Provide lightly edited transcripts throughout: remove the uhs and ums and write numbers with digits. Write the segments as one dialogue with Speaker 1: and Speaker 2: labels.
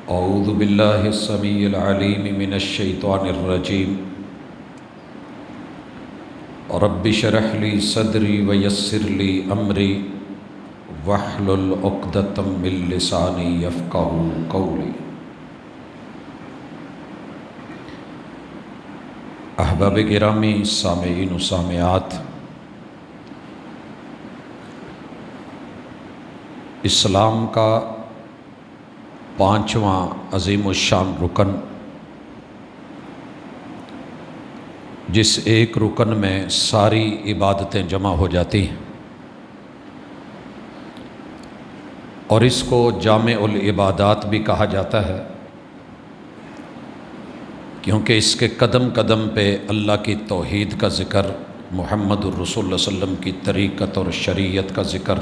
Speaker 1: اعوذ باللہ السمیع العلیم من الشیطان الرجیم رب اشرح لی صدری ویسر لی امری واحلل عقدۃ من لسانی یفقہوا قولی۔ احباب گرامی، سامعین و سامعات، اسلام کا پانچواں عظیم الشان رکن، جس ایک رکن میں ساری عبادتیں جمع ہو جاتی ہیں، اور اس کو جامع العبادات بھی کہا جاتا ہے، کیونکہ اس کے قدم قدم پہ اللہ کی توحید کا ذکر، محمد الرسول اللہ علیہ وسلم کی طریقت اور شریعت کا ذکر،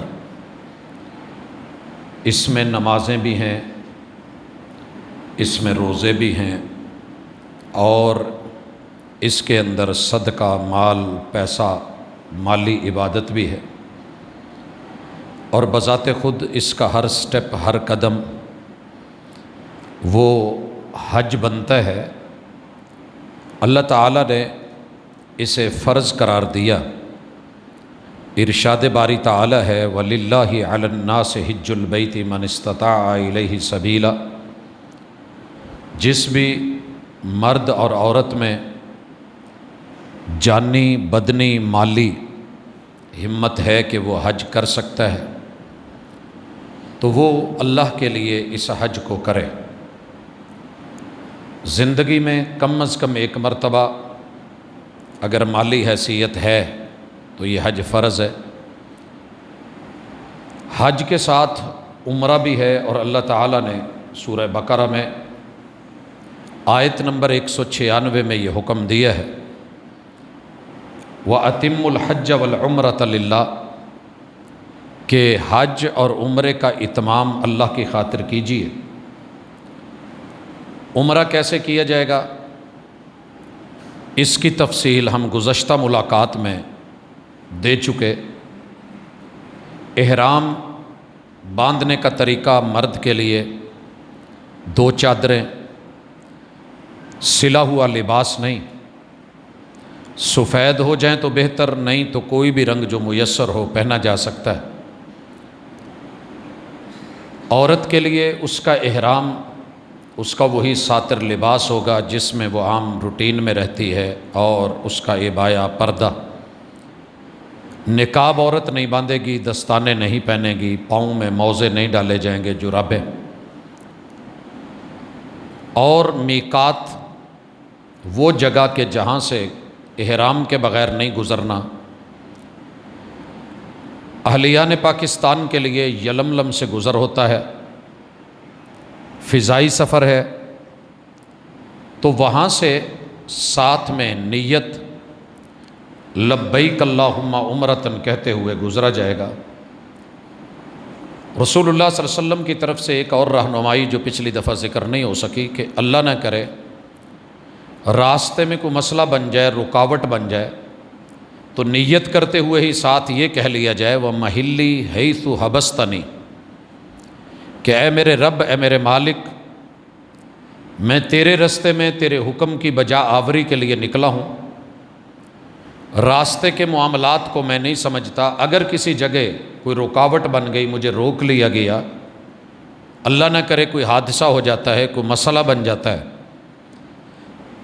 Speaker 1: اس میں نمازیں بھی ہیں، اس میں روزے بھی ہیں، اور اس کے اندر صدقہ، مال، پیسہ، مالی عبادت بھی ہے، اور بذات خود اس کا ہر سٹیپ، ہر قدم وہ حج بنتا ہے۔ اللہ تعالیٰ نے اسے فرض قرار دیا۔ ارشاد باری تعالیٰ ہے وَلِلَّهِ عَلَى النَّاسِ حِجُّ الْبَيْتِ مَنِ اسْتَطَاعَ إِلَيْهِ سَبِيلًا۔ جس بھی مرد اور عورت میں جانی، بدنی، مالی ہمت ہے کہ وہ حج کر سکتا ہے، تو وہ اللہ کے لیے اس حج کو کرے۔ زندگی میں کم از کم ایک مرتبہ اگر مالی حیثیت ہے تو یہ حج فرض ہے۔ حج کے ساتھ عمرہ بھی ہے، اور اللہ تعالیٰ نے سورہ بقرہ میں آیت نمبر 196 میں یہ حکم دیا ہے وَأَتِمُّ الْحَجَّ وَالْعُمْرَةَ لِلَّهِ، کہ حج اور عمرے کا اتمام اللہ کی خاطر کیجیے۔ عمرہ کیسے کیا جائے گا، اس کی تفصیل ہم گزشتہ ملاقات میں دے چکے۔ احرام باندھنے کا طریقہ مرد کے لیے 2 چادریں، سلا ہوا لباس نہیں، سفید ہو جائیں تو بہتر، نہیں تو کوئی بھی رنگ جو میسر ہو پہنا جا سکتا ہے۔ عورت کے لیے اس کا احرام، اس کا وہی ساتر لباس ہوگا جس میں وہ عام روٹین میں رہتی ہے، اور اس کا عبایا، پردہ۔ نقاب عورت نہیں باندھے گی، دستانے نہیں پہنے گی، پاؤں میں موزے نہیں ڈالے جائیں گے، جرابیں۔ اور میقات، وہ جگہ کہ جہاں سے احرام کے بغیر نہیں گزرنا۔ اہلیان پاکستان کے لیے یلملم سے گزر ہوتا ہے، فضائی سفر ہے، تو وہاں سے ساتھ میں نیت لبیک اللہم عمرتن کہتے ہوئے گزرا جائے گا۔ رسول اللہ صلی اللہ علیہ وسلم کی طرف سے ایک اور رہنمائی جو پچھلی دفعہ ذکر نہیں ہو سکی، کہ اللہ نہ کرے راستے میں کوئی مسئلہ بن جائے، رکاوٹ بن جائے، تو نیت کرتے ہوئے ہی ساتھ یہ کہہ لیا جائے وَمَحِلِّي حَيْثُ حَبَسْتَنِي، کہ اے میرے رب، اے میرے مالک، میں تیرے رستے میں تیرے حکم کی بجا آوری کے لیے نکلا ہوں۔ راستے کے معاملات کو میں نہیں سمجھتا، اگر کسی جگہ کوئی رکاوٹ بن گئی، مجھے روک لیا گیا، اللہ نہ کرے کوئی حادثہ ہو جاتا ہے، کوئی مسئلہ بن جاتا ہے،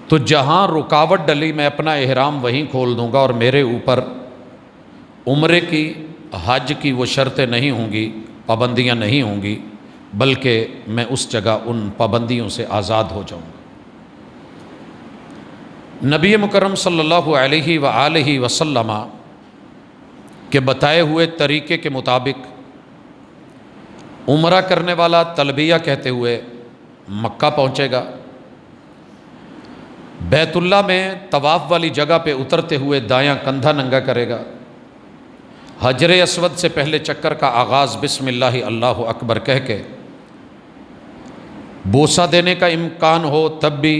Speaker 1: تو جہاں رکاوٹ ڈلی میں اپنا احرام وہیں کھول دوں گا، اور میرے اوپر عمرے کی، حج کی وہ شرطیں نہیں ہوں گی، پابندیاں نہیں ہوں گی، بلکہ میں اس جگہ ان پابندیوں سے آزاد ہو جاؤں گا۔ نبی مکرم صلی اللہ علیہ وآلہ وسلم کے بتائے ہوئے طریقے کے مطابق عمرہ کرنے والا تلبیہ کہتے ہوئے مکہ پہنچے گا، بیت اللہ میں طواف والی جگہ پہ اترتے ہوئے دایاں کندھا ننگا کرے گا، حجر اسود سے پہلے چکر کا آغاز بسم اللہ اللہ اکبر کہہ کے، بوسہ دینے کا امکان ہو تب بھی،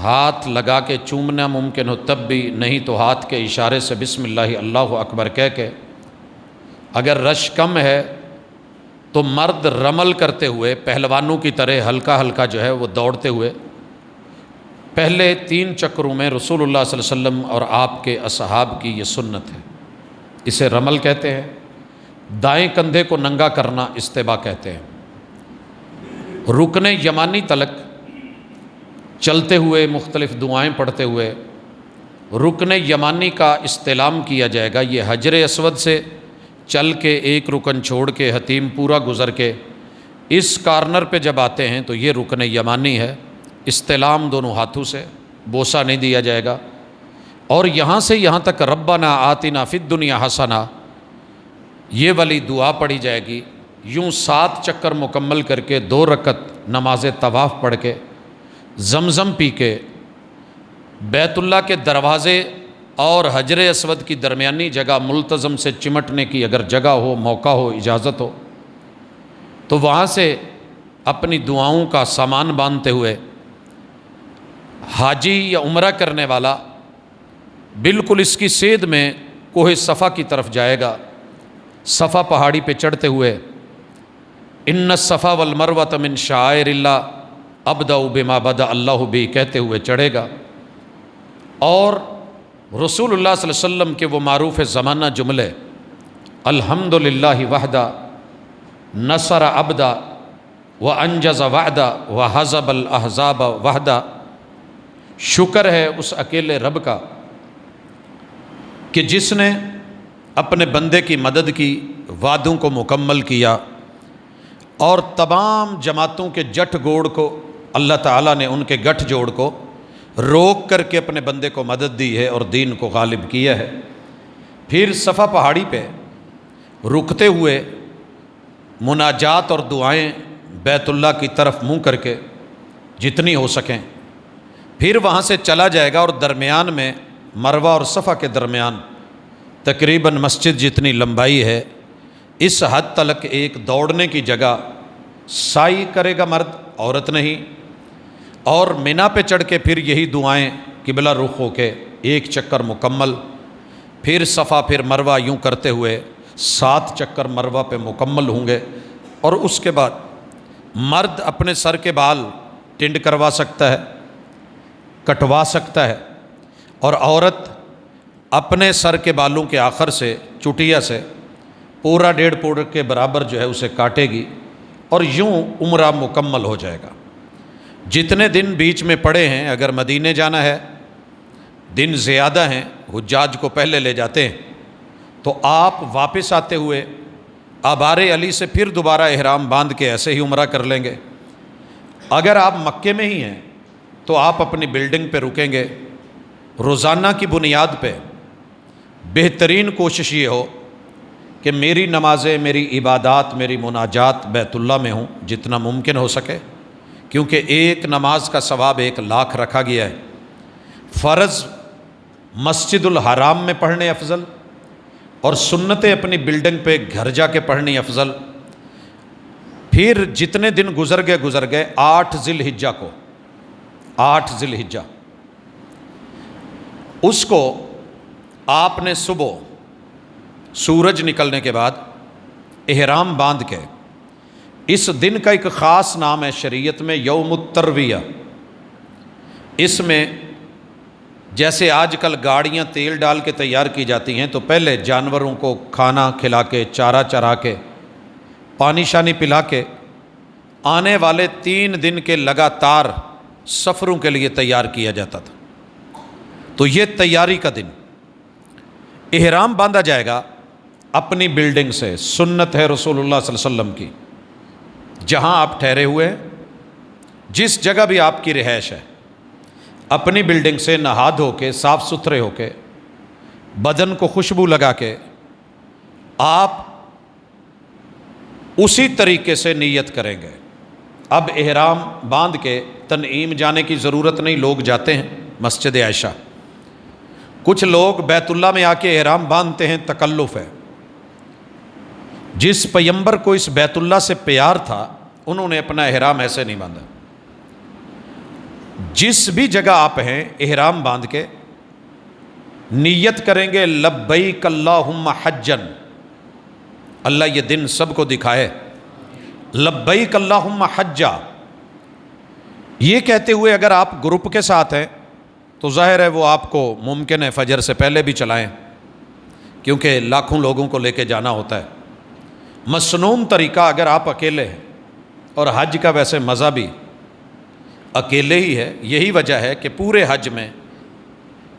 Speaker 1: ہاتھ لگا کے چومنا ممکن ہو تب بھی، نہیں تو ہاتھ کے اشارے سے بسم اللہ اللہ اکبر کہہ کے، اگر رش کم ہے تو مرد رمل کرتے ہوئے پہلوانوں کی طرح ہلکا ہلکا جو ہے وہ دوڑتے ہوئے پہلے 3 چکروں میں رسول اللہ صلی اللہ علیہ وسلم اور آپ کے اصحاب کی یہ سنت ہے، اسے رمل کہتے ہیں۔ دائیں کندھے کو ننگا کرنا استباء کہتے ہیں۔ رکن یمانی تلک چلتے ہوئے مختلف دعائیں پڑھتے ہوئے رکن یمانی کا استلام کیا جائے گا۔ یہ حجر اسود سے چل کے ایک رکن چھوڑ کے حتیم پورا گزر کے اس کارنر پہ جب آتے ہیں تو یہ رکن یمانی ہے۔ استلام دونوں ہاتھوں سے، بوسہ نہیں دیا جائے گا، اور یہاں سے یہاں تک ربنا آتنا فی الدنیا حسنہ یہ والی دعا پڑھی جائے گی۔ یوں 7 چکر مکمل کر کے 2 رکعت نماز طواف پڑھ کے زمزم پی کے بیت اللہ کے دروازے اور حجر اسود کی درمیانی جگہ ملتزم سے چمٹنے کی اگر جگہ ہو، موقع ہو، اجازت ہو تو وہاں سے اپنی دعاؤں کا سامان باندھتے ہوئے حاجی یا عمرہ کرنے والا بالکل اس کی سید میں کوہ صفا کی طرف جائے گا۔ صفا پہاڑی پہ چڑھتے ہوئے ان الصفا والمروۃ من شعائر اللہ ابدأ بما بدأ اللہ بی کہتے ہوئے چڑھے گا، اور رسول اللہ صلی اللہ علیہ وسلم کے وہ معروف زمانہ جملے الحمدللہ وحدہ نصر عبدہ وانجز وعدہ وحزب الاحزاب وحدہ، شکر ہے اس اکیلے رب کا کہ جس نے اپنے بندے کی مدد کی، وعدوں کو مکمل کیا، اور تمام جماعتوں کے جٹ گوڑ کو اللہ تعالیٰ نے ان کے گٹھ جوڑ کو روک کر کے اپنے بندے کو مدد دی ہے اور دین کو غالب کیا ہے۔ پھر صفا پہاڑی پہ رکتے ہوئے مناجات اور دعائیں بیت اللہ کی طرف منہ کر کے جتنی ہو سکیں، پھر وہاں سے چلا جائے گا اور درمیان میں مروہ اور صفا کے درمیان تقریباً مسجد جتنی لمبائی ہے اس حد تلک ایک دوڑنے کی جگہ سائی کرے گا مرد، عورت نہیں، اور مینا پہ چڑھ کے پھر یہی دعائیں قبلہ رخ ہو کے 1 چکر مکمل، پھر صفا پھر مروہ یوں کرتے ہوئے 7 چکر مروہ پہ مکمل ہوں گے۔ اور اس کے بعد مرد اپنے سر کے بال ٹنڈ کروا سکتا ہے، کٹوا سکتا ہے، اور عورت اپنے سر کے بالوں کے آخر سے چٹیا سے پورا 1.5 پوڑ کے برابر جو ہے اسے کاٹے گی، اور یوں عمرہ مکمل ہو جائے گا۔ جتنے دن بیچ میں پڑے ہیں، اگر مدینے جانا ہے دن زیادہ ہیں، حجاج کو پہلے لے جاتے ہیں، تو آپ واپس آتے ہوئے آبار علی سے پھر دوبارہ احرام باندھ کے ایسے ہی عمرہ کر لیں گے۔ اگر آپ مکے میں ہی ہیں تو آپ اپنی بلڈنگ پہ رکیں گے۔ روزانہ کی بنیاد پہ بہترین کوشش یہ ہو کہ میری نمازیں، میری عبادات، میری مناجات بیت اللہ میں ہوں جتنا ممکن ہو سکے، کیونکہ ایک نماز کا ثواب 1 لاکھ رکھا گیا ہے۔ فرض مسجد الحرام میں پڑھنے افضل، اور سنتیں اپنی بلڈنگ پہ گھر جا کے پڑھنی افضل۔ پھر جتنے دن گزر گئے 8 ذی الحجہ کو، 8 ذی الحجہ اس کو آپ نے صبح سورج نکلنے کے بعد احرام باندھ کے، اس دن کا ایک خاص نام ہے شریعت میں یوم الترویہ۔ اس میں جیسے آج کل گاڑیاں تیل ڈال کے تیار کی جاتی ہیں، تو پہلے جانوروں کو کھانا کھلا کے، چارہ چرا کے، پانی شانی پلا کے آنے والے 3 دن کے لگاتار سفروں کے لیے تیار کیا جاتا تھا۔ تو یہ تیاری کا دن احرام باندھا جائے گا اپنی بلڈنگ سے، سنت ہے رسول اللہ صلی اللہ علیہ وسلم کی، جہاں آپ ٹھہرے ہوئے ہیں، جس جگہ بھی آپ کی رہائش ہے، اپنی بلڈنگ سے نہا دھو کے، صاف ستھرے ہو کے، بدن کو خوشبو لگا کے آپ اسی طریقے سے نیت کریں گے۔ اب احرام باندھ کے تنعیم جانے کی ضرورت نہیں، لوگ جاتے ہیں مسجد عائشہ، کچھ لوگ بیت اللہ میں آ کے احرام باندھتے ہیں، تکلف ہے۔ جس پیغمبر کو اس بیت اللہ سے پیار تھا انہوں نے اپنا احرام ایسے نہیں باندھا۔ جس بھی جگہ آپ ہیں احرام باندھ کے نیت کریں گے لبیک اللہم حجن، اللہ یہ دن سب کو دکھائے لبیک اللہم حجا، یہ کہتے ہوئے اگر آپ گروپ کے ساتھ ہیں تو ظاہر ہے وہ آپ کو ممکن ہے فجر سے پہلے بھی چلائیں، کیونکہ لاکھوں لوگوں کو لے کے جانا ہوتا ہے۔ مسنون طریقہ اگر آپ اکیلے ہیں، اور حج کا ویسے مزہ بھی اکیلے ہی ہے، یہی وجہ ہے کہ پورے حج میں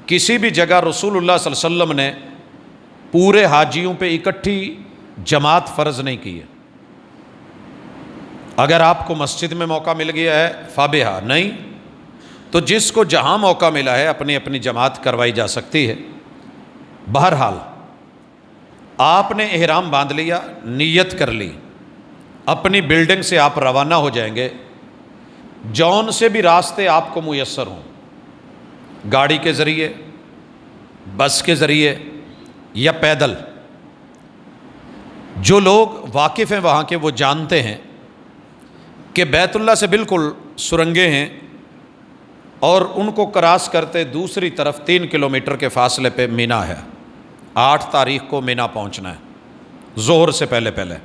Speaker 1: کسی بھی جگہ رسول اللہ صلی اللہ علیہ وسلم نے پورے حاجیوں پہ اکٹھی جماعت فرض نہیں کی ہے۔ اگر آپ کو مسجد میں موقع مل گیا ہے فابہا، نہیں تو جس کو جہاں موقع ملا ہے اپنی اپنی جماعت کروائی جا سکتی ہے۔ بہرحال آپ نے احرام باندھ لیا، نیت کر لی، اپنی بلڈنگ سے آپ روانہ ہو جائیں گے، جون سے بھی راستے آپ کو میسر ہوں، گاڑی کے ذریعے، بس کے ذریعے یا پیدل۔ جو لوگ واقف ہیں وہاں کے وہ جانتے ہیں کہ بیت اللہ سے بالکل سرنگیں ہیں، اور ان کو کراس کرتے دوسری طرف 3 کلومیٹر کے فاصلے پہ مینا ہے۔ 8 تاریخ کو مینا پہنچنا ہے ظہر سے پہلے پہلے۔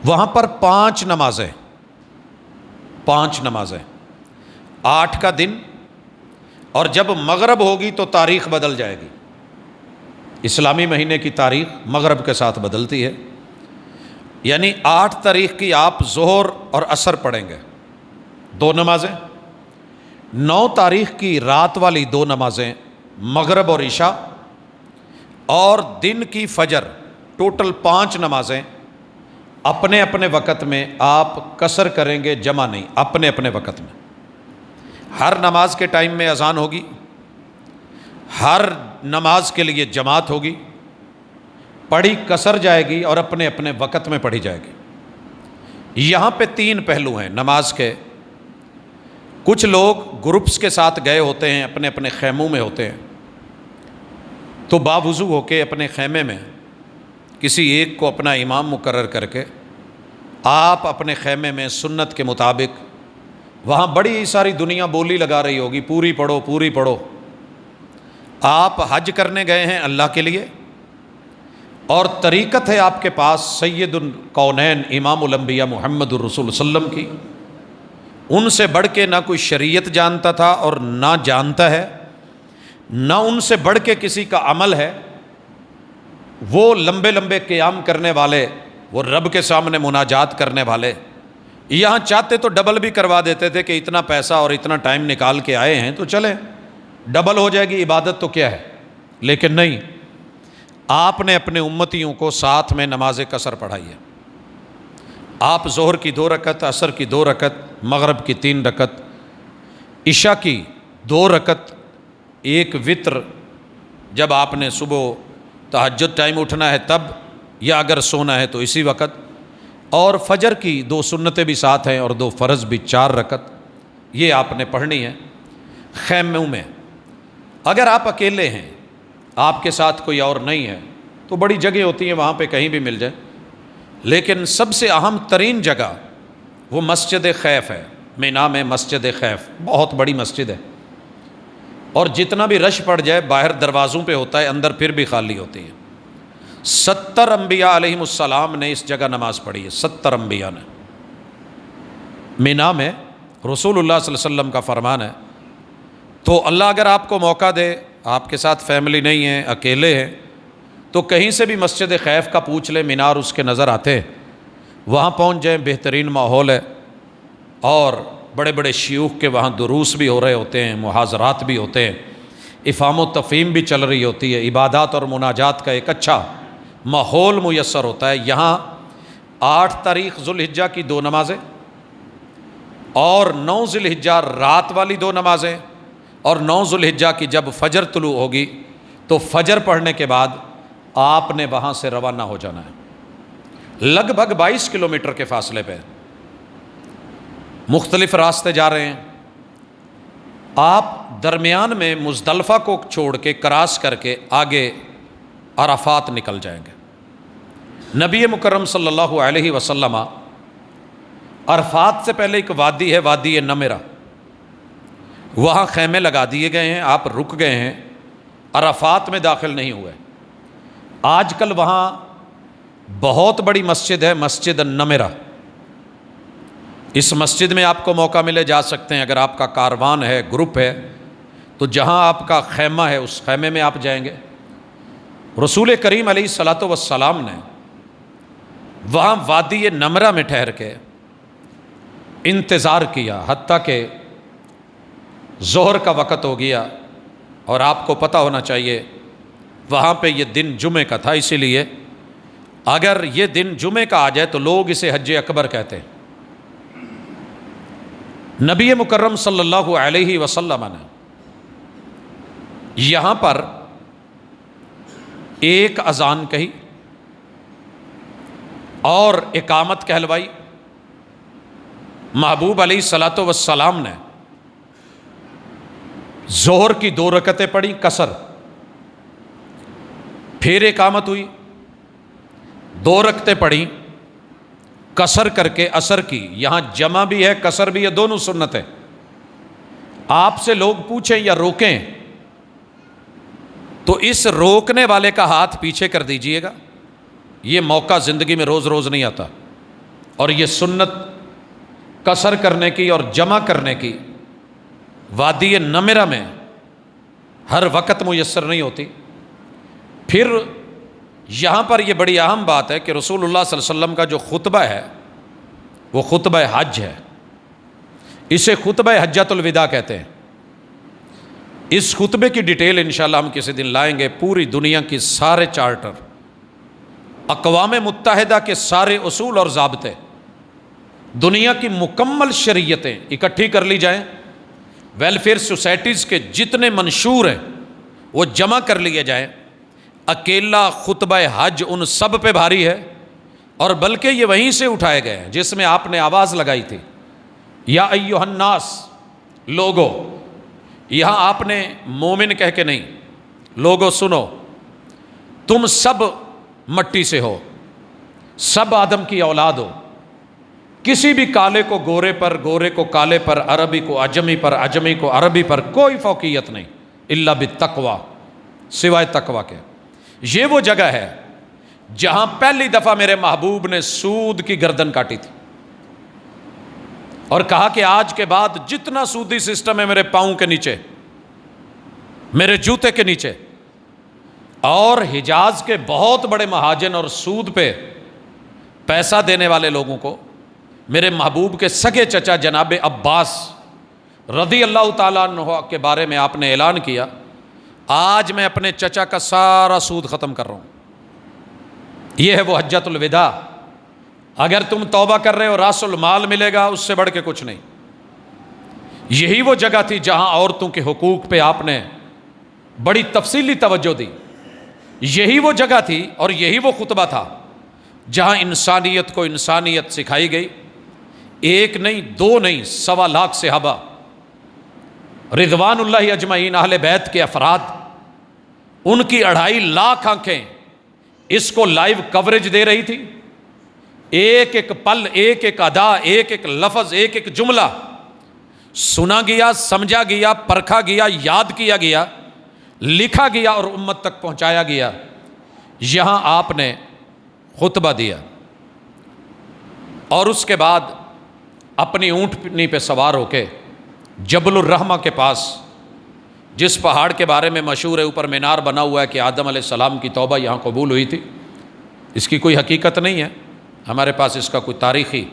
Speaker 1: وہاں پر 5 نمازیں 8 کا دن، اور جب مغرب ہوگی تو تاریخ بدل جائے گی۔ اسلامی مہینے کی تاریخ مغرب کے ساتھ بدلتی ہے، یعنی 8 تاریخ کی آپ ظہر اور عصر پڑھیں گے 2 نمازیں، 9 تاریخ کی رات والی 2 نمازیں مغرب اور عشاء، اور دن کی فجر، ٹوٹل 5 نمازیں اپنے اپنے وقت میں آپ قصر کریں گے، جمع نہیں، اپنے اپنے وقت میں۔ ہر نماز کے ٹائم میں اذان ہوگی، ہر نماز کے لیے جماعت ہوگی، پڑھی قصر جائے گی اور اپنے اپنے وقت میں پڑھی جائے گی۔ یہاں پہ 3 پہلو ہیں نماز کے۔ کچھ لوگ گروپس کے ساتھ گئے ہوتے ہیں، اپنے اپنے خیموں میں ہوتے ہیں، تو باوضو ہو کے اپنے خیمے میں کسی ایک کو اپنا امام مقرر کر کے آپ اپنے خیمے میں سنت کے مطابق، وہاں بڑی ساری دنیا بولی لگا رہی ہوگی، پوری پڑھو پوری پڑھو۔ آپ حج کرنے گئے ہیں اللہ کے لیے، اور طریقت ہے آپ کے پاس سید الکونین امام الانبیاء محمد الرسول صلی اللہ علیہ وسلم کی۔ ان سے بڑھ کے نہ کوئی شریعت جانتا تھا اور نہ جانتا ہے، نہ ان سے بڑھ کے کسی کا عمل ہے۔ وہ لمبے لمبے قیام کرنے والے، وہ رب کے سامنے مناجات کرنے والے، یہاں چاہتے تو ڈبل بھی کروا دیتے تھے کہ اتنا پیسہ اور اتنا ٹائم نکال کے آئے ہیں تو چلیں ڈبل ہو جائے گی عبادت تو کیا ہے، لیکن نہیں، آپ نے اپنے امتیوں کو ساتھ میں نماز قصر پڑھائی ہے۔ آپ ظہر کی 2 رکعت، عصر کی 2 رکعت، مغرب کی 3 رکعت، عشاء کی 2 رکعت، 1 وتر جب آپ نے صبح تہجد ٹائم اٹھنا ہے تب، یا اگر سونا ہے تو اسی وقت، اور فجر کی 2 سنتیں بھی ساتھ ہیں اور 2 فرض بھی، 4 رکعت یہ آپ نے پڑھنی ہے خیموں میں۔ اگر آپ اکیلے ہیں، آپ کے ساتھ کوئی اور نہیں ہے، تو بڑی جگہ ہوتی ہیں وہاں پہ کہیں بھی مل جائے، لیکن سب سے اہم ترین جگہ وہ مسجد خیف ہے۔ مینا میں مسجد خیف بہت بڑی مسجد ہے، اور جتنا بھی رش پڑ جائے باہر دروازوں پہ ہوتا ہے، اندر پھر بھی خالی ہوتی ہے۔ 70 انبیاء علیہم السلام نے اس جگہ نماز پڑھی ہے، 70 انبیاء نے مینا میں۔ رسول اللہ صلی اللہ علیہ وسلم کا فرمان ہے۔ تو اللہ اگر آپ کو موقع دے، آپ کے ساتھ فیملی نہیں ہے، اکیلے ہیں، تو کہیں سے بھی مسجد خیف کا پوچھ لیں، مینار اس کے نظر آتے ہیں، وہاں پہنچ جائیں، بہترین ماحول ہے، اور بڑے بڑے شیوخ کے وہاں دروس بھی ہو رہے ہوتے ہیں، محاضرات بھی ہوتے ہیں، افہام و تفہیم بھی چل رہی ہوتی ہے، عبادات اور مناجات کا ایک اچھا ماحول میسر ہوتا ہے۔ یہاں 8 تاریخ ذوالحجہ کی 2 نمازیں، اور 9 ذی الحجہ رات والی 2 نمازیں، اور 9 ذوالحجہ کی جب فجر طلوع ہوگی تو فجر پڑھنے کے بعد آپ نے وہاں سے روانہ ہو جانا ہے۔ لگ بھگ 22 کلومیٹر کے فاصلے پہ مختلف راستے جا رہے ہیں۔ آپ درمیان میں مزدلفہ کو چھوڑ کے کراس کر کے آگے عرفات نکل جائیں گے۔ نبی مکرم صلی اللہ علیہ وسلم عرفات سے پہلے ایک وادی ہے، وادی نمرہ، وہاں خیمے لگا دیے گئے ہیں، آپ رک گئے ہیں، عرفات میں داخل نہیں ہوئے۔ آج کل وہاں بہت بڑی مسجد ہے، مسجد النمرہ، اس مسجد میں آپ کو موقع ملے جا سکتے ہیں، اگر آپ کا کاروان ہے، گروپ ہے، تو جہاں آپ کا خیمہ ہے اس خیمے میں آپ جائیں گے۔ رسول کریم علیہ الصلاۃ والسلام نے وہاں وادی نمرہ میں ٹھہر کے انتظار کیا حتیٰ کہ ظہر کا وقت ہو گیا، اور آپ کو پتہ ہونا چاہیے وہاں پہ یہ دن جمعے کا تھا، اسی لیے اگر یہ دن جمعے کا آ جائے تو لوگ اسے حج اکبر کہتے ہیں۔ نبی مکرم صلی اللہ علیہ وسلم نے یہاں پر ایک اذان کہی اور اقامت کہلوائی۔ محبوب علیہ الصلاۃ والسلام نے ظہر کی 2 رکعتیں پڑھی قصر، پھر اقامت ہوئی، 2 رکعتیں پڑھی قصر کر کے عصر کی۔ یہاں جمع بھی ہے قصر بھی ہے، دونوں سنت ہے۔ آپ سے لوگ پوچھیں یا روکیں تو اس روکنے والے کا ہاتھ پیچھے کر دیجئے گا، یہ موقع زندگی میں روز روز نہیں آتا، اور یہ سنت قصر کرنے کی اور جمع کرنے کی وادی نمرہ میں ہر وقت میسر نہیں ہوتی۔ پھر یہاں پر یہ بڑی اہم بات ہے کہ رسول اللہ صلی اللہ علیہ وسلم کا جو خطبہ ہے وہ خطبہ حج ہے، اسے خطبہ حجۃ الوداع کہتے ہیں۔ اس خطبے کی ڈیٹیل انشاءاللہ ہم کسی دن لائیں گے۔ پوری دنیا کی سارے چارٹر، اقوام متحدہ کے سارے اصول اور ضابطے، دنیا کی مکمل شریعتیں اکٹھی کر لی جائیں، ویلفیئر سوسائٹیز کے جتنے منشور ہیں وہ جمع کر لیے جائیں، اکیلا خطبہ حج ان سب پہ بھاری ہے، اور بلکہ یہ وہیں سے اٹھائے گئے ہیں جس میں آپ نے آواز لگائی تھی، یا ایھا الناس، لوگو۔ یہاں آپ نے مومن کہہ کے نہیں، لوگو سنو، تم سب مٹی سے ہو، سب آدم کی اولاد ہو، کسی بھی کالے کو گورے پر، گورے کو کالے پر، عربی کو عجمی پر، عجمی کو عربی پر کوئی فوقیت نہیں، الا بالتقوی، سوائے تقوی کے۔ یہ وہ جگہ ہے جہاں پہلی دفعہ میرے محبوب نے سود کی گردن کاٹی تھی، اور کہا کہ آج کے بعد جتنا سودی سسٹم ہے میرے پاؤں کے نیچے، میرے جوتے کے نیچے، اور حجاز کے بہت بڑے مہاجن اور سود پہ پیسہ دینے والے لوگوں کو میرے محبوب کے سگے چچا جناب عباس رضی اللہ تعالیٰ عنہ کے بارے میں آپ نے اعلان کیا، آج میں اپنے چچا کا سارا سود ختم کر رہا ہوں۔ یہ ہے وہ حجۃ الوداع۔ اگر تم توبہ کر رہے ہو راس المال ملے گا، اس سے بڑھ کے کچھ نہیں۔ یہی وہ جگہ تھی جہاں عورتوں کے حقوق پہ آپ نے بڑی تفصیلی توجہ دی۔ یہی وہ جگہ تھی اور یہی وہ خطبہ تھا جہاں انسانیت کو انسانیت سکھائی گئی۔ ایک نہیں، 2 نہیں، 1.25 لاکھ صحابہ رضوان اللہ اجمعین، اہل بیت کے افراد، ان کی 2.5 لاکھ آنکھیں اس کو لائیو کوریج دے رہی تھی۔ ایک ایک پل، ایک ایک ادا، ایک ایک لفظ، ایک ایک جملہ سنا گیا، سمجھا گیا، پرکھا گیا، یاد کیا گیا، لکھا گیا اور امت تک پہنچایا گیا۔ یہاں آپ نے خطبہ دیا، اور اس کے بعد اپنی اونٹنی پہ سوار ہو کے جبل الرحمہ کے پاس، جس پہاڑ کے بارے میں مشہور ہے، اوپر مینار بنا ہوا ہے کہ آدم علیہ السلام کی توبہ یہاں قبول ہوئی تھی۔ اس کی کوئی حقیقت نہیں ہے، ہمارے پاس اس کا کوئی تاریخی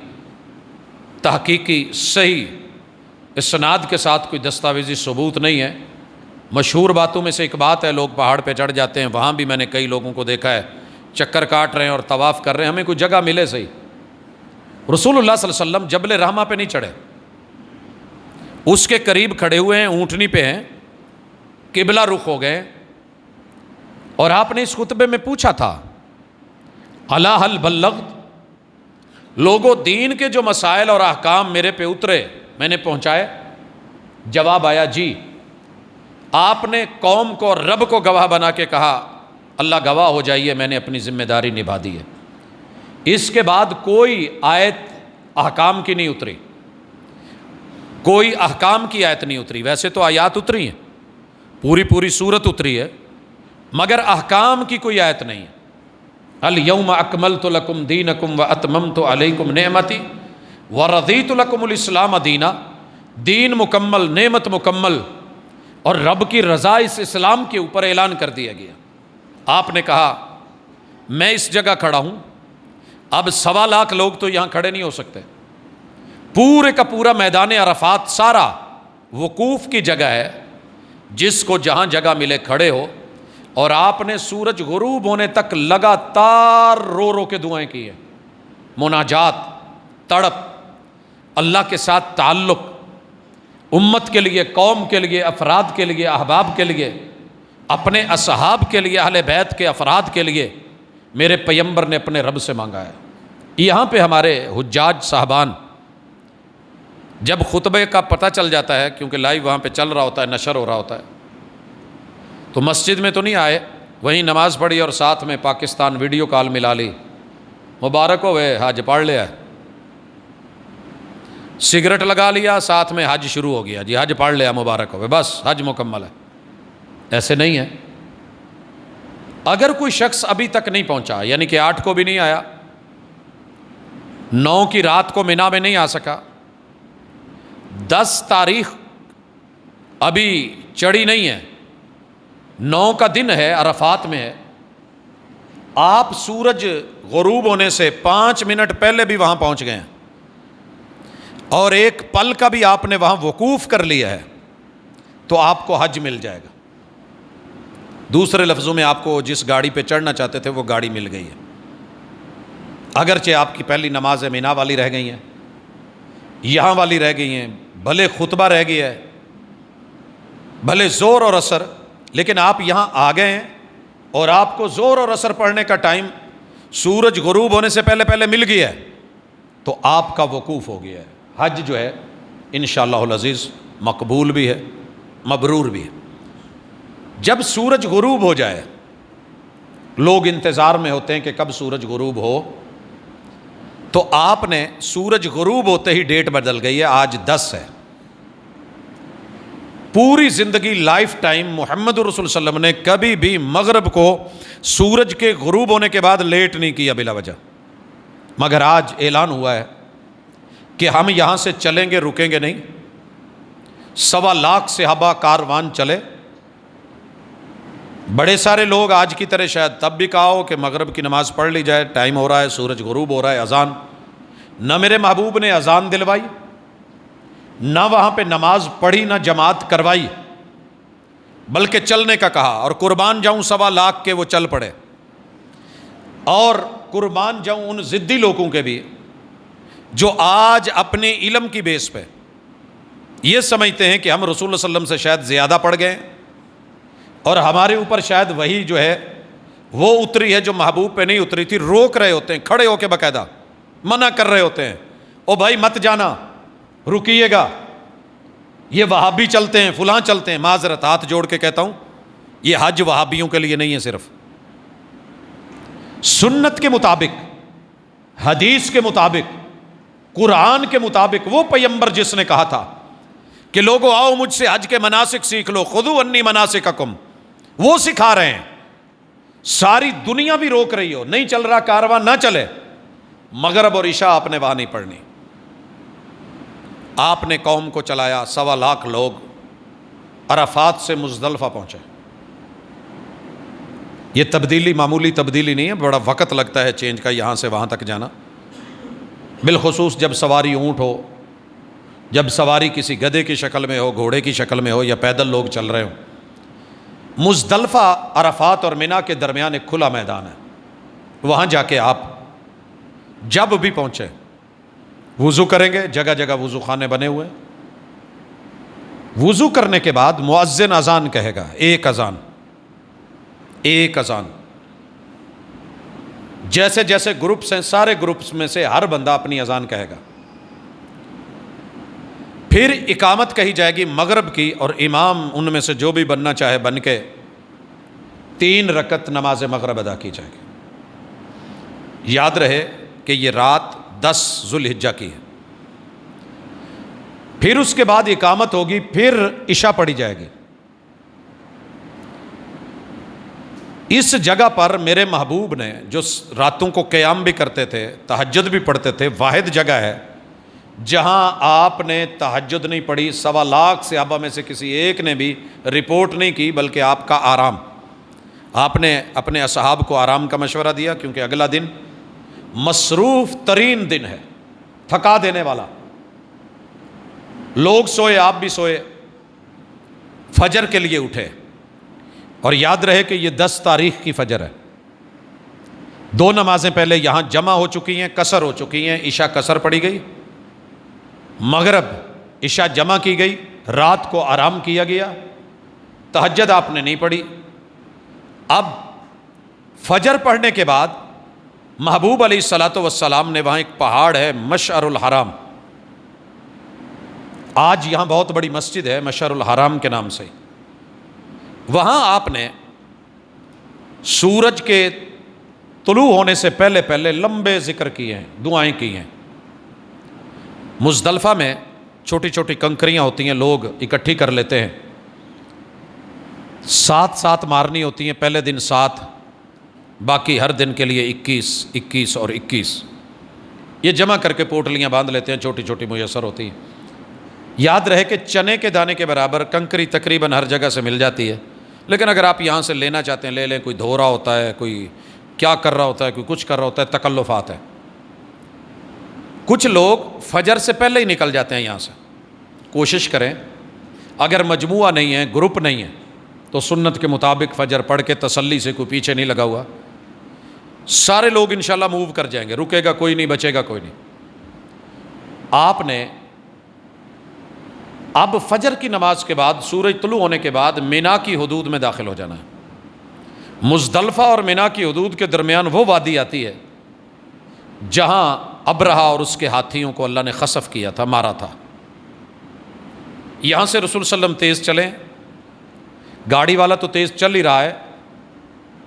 Speaker 1: تحقیقی صحیح اسناد کے ساتھ کوئی دستاویزی ثبوت نہیں ہے۔ مشہور باتوں میں سے ایک بات ہے، لوگ پہاڑ پہ چڑھ جاتے ہیں، وہاں بھی میں نے کئی لوگوں کو دیکھا ہے چکر کاٹ رہے ہیں اور طواف کر رہے ہیں، ہمیں کوئی جگہ ملے صحیح۔ رسول اللہ صلی اللہ علیہ وسلم جبل رحمہ پہ نہیں چڑھے، اس کے قریب کھڑے ہوئے ہیں، اونٹنی پہ ہیں، قبلہ رخ ہو گئے، اور آپ نے اس خطبے میں پوچھا تھا، الا هل بلغت، لوگوں دین کے جو مسائل اور احکام میرے پہ اترے میں نے پہنچائے؟ جواب آیا جی۔ آپ نے قوم کو اور رب کو گواہ بنا کے کہا، اللہ گواہ ہو جائیے میں نے اپنی ذمہ داری نبھا دی ہے۔ اس کے بعد کوئی آیت احکام کی نہیں اتری، کوئی احکام کی آیت نہیں اتری۔ ویسے تو آیات اتری ہیں، پوری سورت اتری ہے، مگر احکام کی کوئی آیت نہیں ہے۔ الیوم اکملت لکم دینکم واتممت علیکم نعمتی وَرَضِيتُ لَكُمُ الْإِسْلَامَ دِينًا، دین مکمل، نعمت مکمل، اور رب کی رضا اس اسلام کے اوپر اعلان کر دیا گیا۔ آپ نے کہا میں اس جگہ کھڑا ہوں، اب 1.25 لاکھ لوگ تو یہاں کھڑے نہیں ہو سکتے، پورے کا پورا میدان عرفات سارا وقوف کی جگہ ہے، جس کو جہاں جگہ ملے کھڑے ہو۔ اور آپ نے سورج غروب ہونے تک لگاتار رو رو کے دعائیں کی ہیں، مناجات، تڑپ، اللہ کے ساتھ تعلق، امت کے لیے، قوم کے لیے، افراد کے لیے، احباب کے لیے، اپنے اصحاب کے لیے، اہل بیت کے افراد کے لیے میرے پیغمبر نے اپنے رب سے مانگا ہے۔ یہاں پہ ہمارے حجاج صاحبان جب خطبے کا پتہ چل جاتا ہے، کیونکہ لائیو وہاں پہ چل رہا ہوتا ہے، نشر ہو رہا ہوتا ہے، تو مسجد میں تو نہیں آئے، وہیں نماز پڑھی اور ساتھ میں پاکستان ویڈیو کال ملا لی، مبارک ہوئے حج پڑھ لیا، سگریٹ لگا لیا، ساتھ میں حج شروع ہو گیا، جی حج پڑھ لیا، مبارک ہوئے، بس حج مکمل ہے۔ ایسے نہیں ہے۔ اگر کوئی شخص ابھی تک نہیں پہنچا، یعنی کہ 8 کو بھی نہیں آیا، 9 کی رات کو مینا میں نہیں آ سکا، 10 تاریخ ابھی چڑھی نہیں ہے، 9 کا دن ہے، عرفات میں ہے، آپ سورج غروب ہونے سے 5 منٹ پہلے بھی وہاں پہنچ گئے ہیں اور ایک پل کا بھی آپ نے وہاں وقوف کر لیا ہے، تو آپ کو حج مل جائے گا۔ دوسرے لفظوں میں آپ کو جس گاڑی پہ چڑھنا چاہتے تھے وہ گاڑی مل گئی ہے، اگرچہ آپ کی پہلی نماز مینا والی رہ گئی ہیں، یہاں والی رہ گئی ہیں، بھلے خطبہ رہ گیا ہے، بھلے زور اور اثر، لیکن آپ یہاں آ گئے ہیں اور آپ کو زور اور اثر پڑھنے کا ٹائم سورج غروب ہونے سے پہلے پہلے مل گیا ہے، تو آپ کا وقوف ہو گیا ہے۔ حج جو ہے انشاءاللہ العزیز مقبول بھی ہے، مبرور بھی ہے۔ جب سورج غروب ہو جائے، لوگ انتظار میں ہوتے ہیں کہ کب سورج غروب ہو، تو آپ نے سورج غروب ہوتے ہی ڈیٹ بدل گئی ہے، آج 10 ہے۔ پوری زندگی لائف ٹائم محمد رسول صلی اللہ علیہ وسلم نے کبھی بھی مغرب کو سورج کے غروب ہونے کے بعد لیٹ نہیں کیا بلا وجہ، مگر آج اعلان ہوا ہے کہ ہم یہاں سے چلیں گے، رکیں گے نہیں۔ 1.25 لاکھ صحابہ کاروان چلے، بڑے سارے لوگ آج کی طرح شاید تب بھی کہا ہو کہ مغرب کی نماز پڑھ لی جائے، ٹائم ہو رہا ہے، سورج غروب ہو رہا ہے، اذان نہ میرے محبوب نے اذان دلوائی، نہ وہاں پہ نماز پڑھی، نہ جماعت کروائی، بلکہ چلنے کا کہا، اور قربان جاؤں 1.25 لاکھ کے وہ چل پڑے، اور قربان جاؤں ان ضدی لوگوں کے بھی جو آج اپنے علم کی بیس پہ یہ سمجھتے ہیں کہ ہم رسول اللہ صلی اللہ علیہ وسلم سے شاید زیادہ پڑھ گئے اور ہمارے اوپر شاید وہی جو ہے وہ اتری ہے جو محبوب پہ نہیں اتری تھی، روک رہے ہوتے ہیں، کھڑے ہو کے باقاعدہ منع کر رہے ہوتے ہیں، او بھائی مت جانا، رکیے گا، یہ وہابی چلتے ہیں، فلاں چلتے ہیں۔ معذرت ہاتھ جوڑ کے کہتا ہوں، یہ حج وہابیوں کے لیے نہیں ہے، صرف سنت کے مطابق، حدیث کے مطابق، قرآن کے مطابق، وہ پیغمبر جس نے کہا تھا کہ لوگوں آؤ مجھ سے حج کے مناسک سیکھ لو، خذوا انی مناسککم، وہ سکھا رہے ہیں۔ ساری دنیا بھی روک رہی ہو، نہیں چل رہا کارواں، نہ چلے، مغرب اور عشاء آپ نے وہاں نہیں پڑھنی، آپ نے قوم کو چلایا۔ 1.25 لاکھ لوگ عرفات سے مزدلفہ پہنچے۔ یہ تبدیلی معمولی تبدیلی نہیں ہے، بڑا وقت لگتا ہے چینج کا، یہاں سے وہاں تک جانا، بالخصوص جب سواری اونٹ ہو، جب سواری کسی گدھے کی شکل میں ہو، گھوڑے کی شکل میں ہو، یا پیدل لوگ چل رہے ہوں۔ مزدلفہ عرفات اور مینا کے درمیان ایک کھلا میدان ہے، وہاں جا کے آپ جب بھی پہنچے وضو کریں گے، جگہ جگہ وضو خانے بنے ہوئے، وضو کرنے کے بعد مؤذن اذان کہے گا، ایک اذان، جیسے جیسے گروپس ہیں، سارے گروپس میں سے ہر بندہ اپنی اذان کہے گا، پھر اقامت کہی جائے گی مغرب کی، اور امام ان میں سے جو بھی بننا چاہے بن کے 3 رکعت نماز مغرب ادا کی جائے گی۔ یاد رہے کہ یہ رات 10 ذوالحجہ کی ہے، پھر اس کے بعد اقامت ہوگی، پھر عشاء پڑھی جائے گی۔ اس جگہ پر میرے محبوب نے جو راتوں کو قیام بھی کرتے تھے، تہجد بھی پڑھتے تھے، واحد جگہ ہے جہاں آپ نے تہجد نہیں پڑھی، 1.25 لاکھ صحابہ میں سے کسی ایک نے بھی رپورٹ نہیں کی، بلکہ آپ کا آرام، آپ نے اپنے اصحاب کو آرام کا مشورہ دیا، کیونکہ اگلا دن مصروف ترین دن ہے، تھکا دینے والا، لوگ سوئے آپ بھی سوئے، فجر کے لیے اٹھے، اور یاد رہے کہ یہ 10 تاریخ کی فجر ہے، 2 نمازیں پہلے یہاں جمع ہو چکی ہیں، قصر ہو چکی ہیں، عشاء قصر پڑی گئی، مغرب عشاء جمع کی گئی، رات کو آرام کیا گیا، تہجد آپ نے نہیں پڑھی۔ اب فجر پڑھنے کے بعد محبوب علیہ الصلاۃ والسلام نے، وہاں ایک پہاڑ ہے مشعر الحرام، آج یہاں بہت بڑی مسجد ہے مشعر الحرام کے نام سے، وہاں آپ نے سورج کے طلوع ہونے سے پہلے پہلے لمبے ذکر کیے ہیں، دعائیں کی ہیں۔ مزدلفہ میں چھوٹی چھوٹی کنکریاں ہوتی ہیں، لوگ اکٹھی کر لیتے ہیں، 7 مارنی ہوتی ہیں، پہلے دن 7، باقی ہر دن کے لیے 21 21 اور 21، یہ جمع کر کے پوٹلیاں باندھ لیتے ہیں، چھوٹی چھوٹی میسر ہوتی ہیں۔ یاد رہے کہ چنے کے دانے کے برابر کنکری تقریباً ہر جگہ سے مل جاتی ہے، لیکن اگر آپ یہاں سے لینا چاہتے ہیں لے لیں، کوئی دھو رہا ہوتا ہے، کوئی کیا کر رہا ہوتا ہے، کوئی کچھ کر رہا ہوتا ہے، تکلفات ہے۔ کچھ لوگ فجر سے پہلے ہی نکل جاتے ہیں یہاں سے، کوشش کریں اگر مجموعہ نہیں ہے، گروپ نہیں ہے، تو سنت کے مطابق فجر پڑھ کے تسلی سے، کوئی پیچھے نہیں لگا ہوا، سارے لوگ انشاءاللہ موو کر جائیں گے، رکے گا کوئی نہیں، بچے گا کوئی نہیں۔ آپ نے اب فجر کی نماز کے بعد، سورج طلوع ہونے کے بعد مینا کی حدود میں داخل ہو جانا ہے۔ مزدلفہ اور مینا کی حدود کے درمیان وہ وادی آتی ہے جہاں ابرہہ اور اس کے ہاتھیوں کو اللہ نے خسف کیا تھا، مارا تھا۔ یہاں سے رسول صلی اللہ علیہ وسلم تیز چلیں، گاڑی والا تو تیز چل ہی رہا ہے،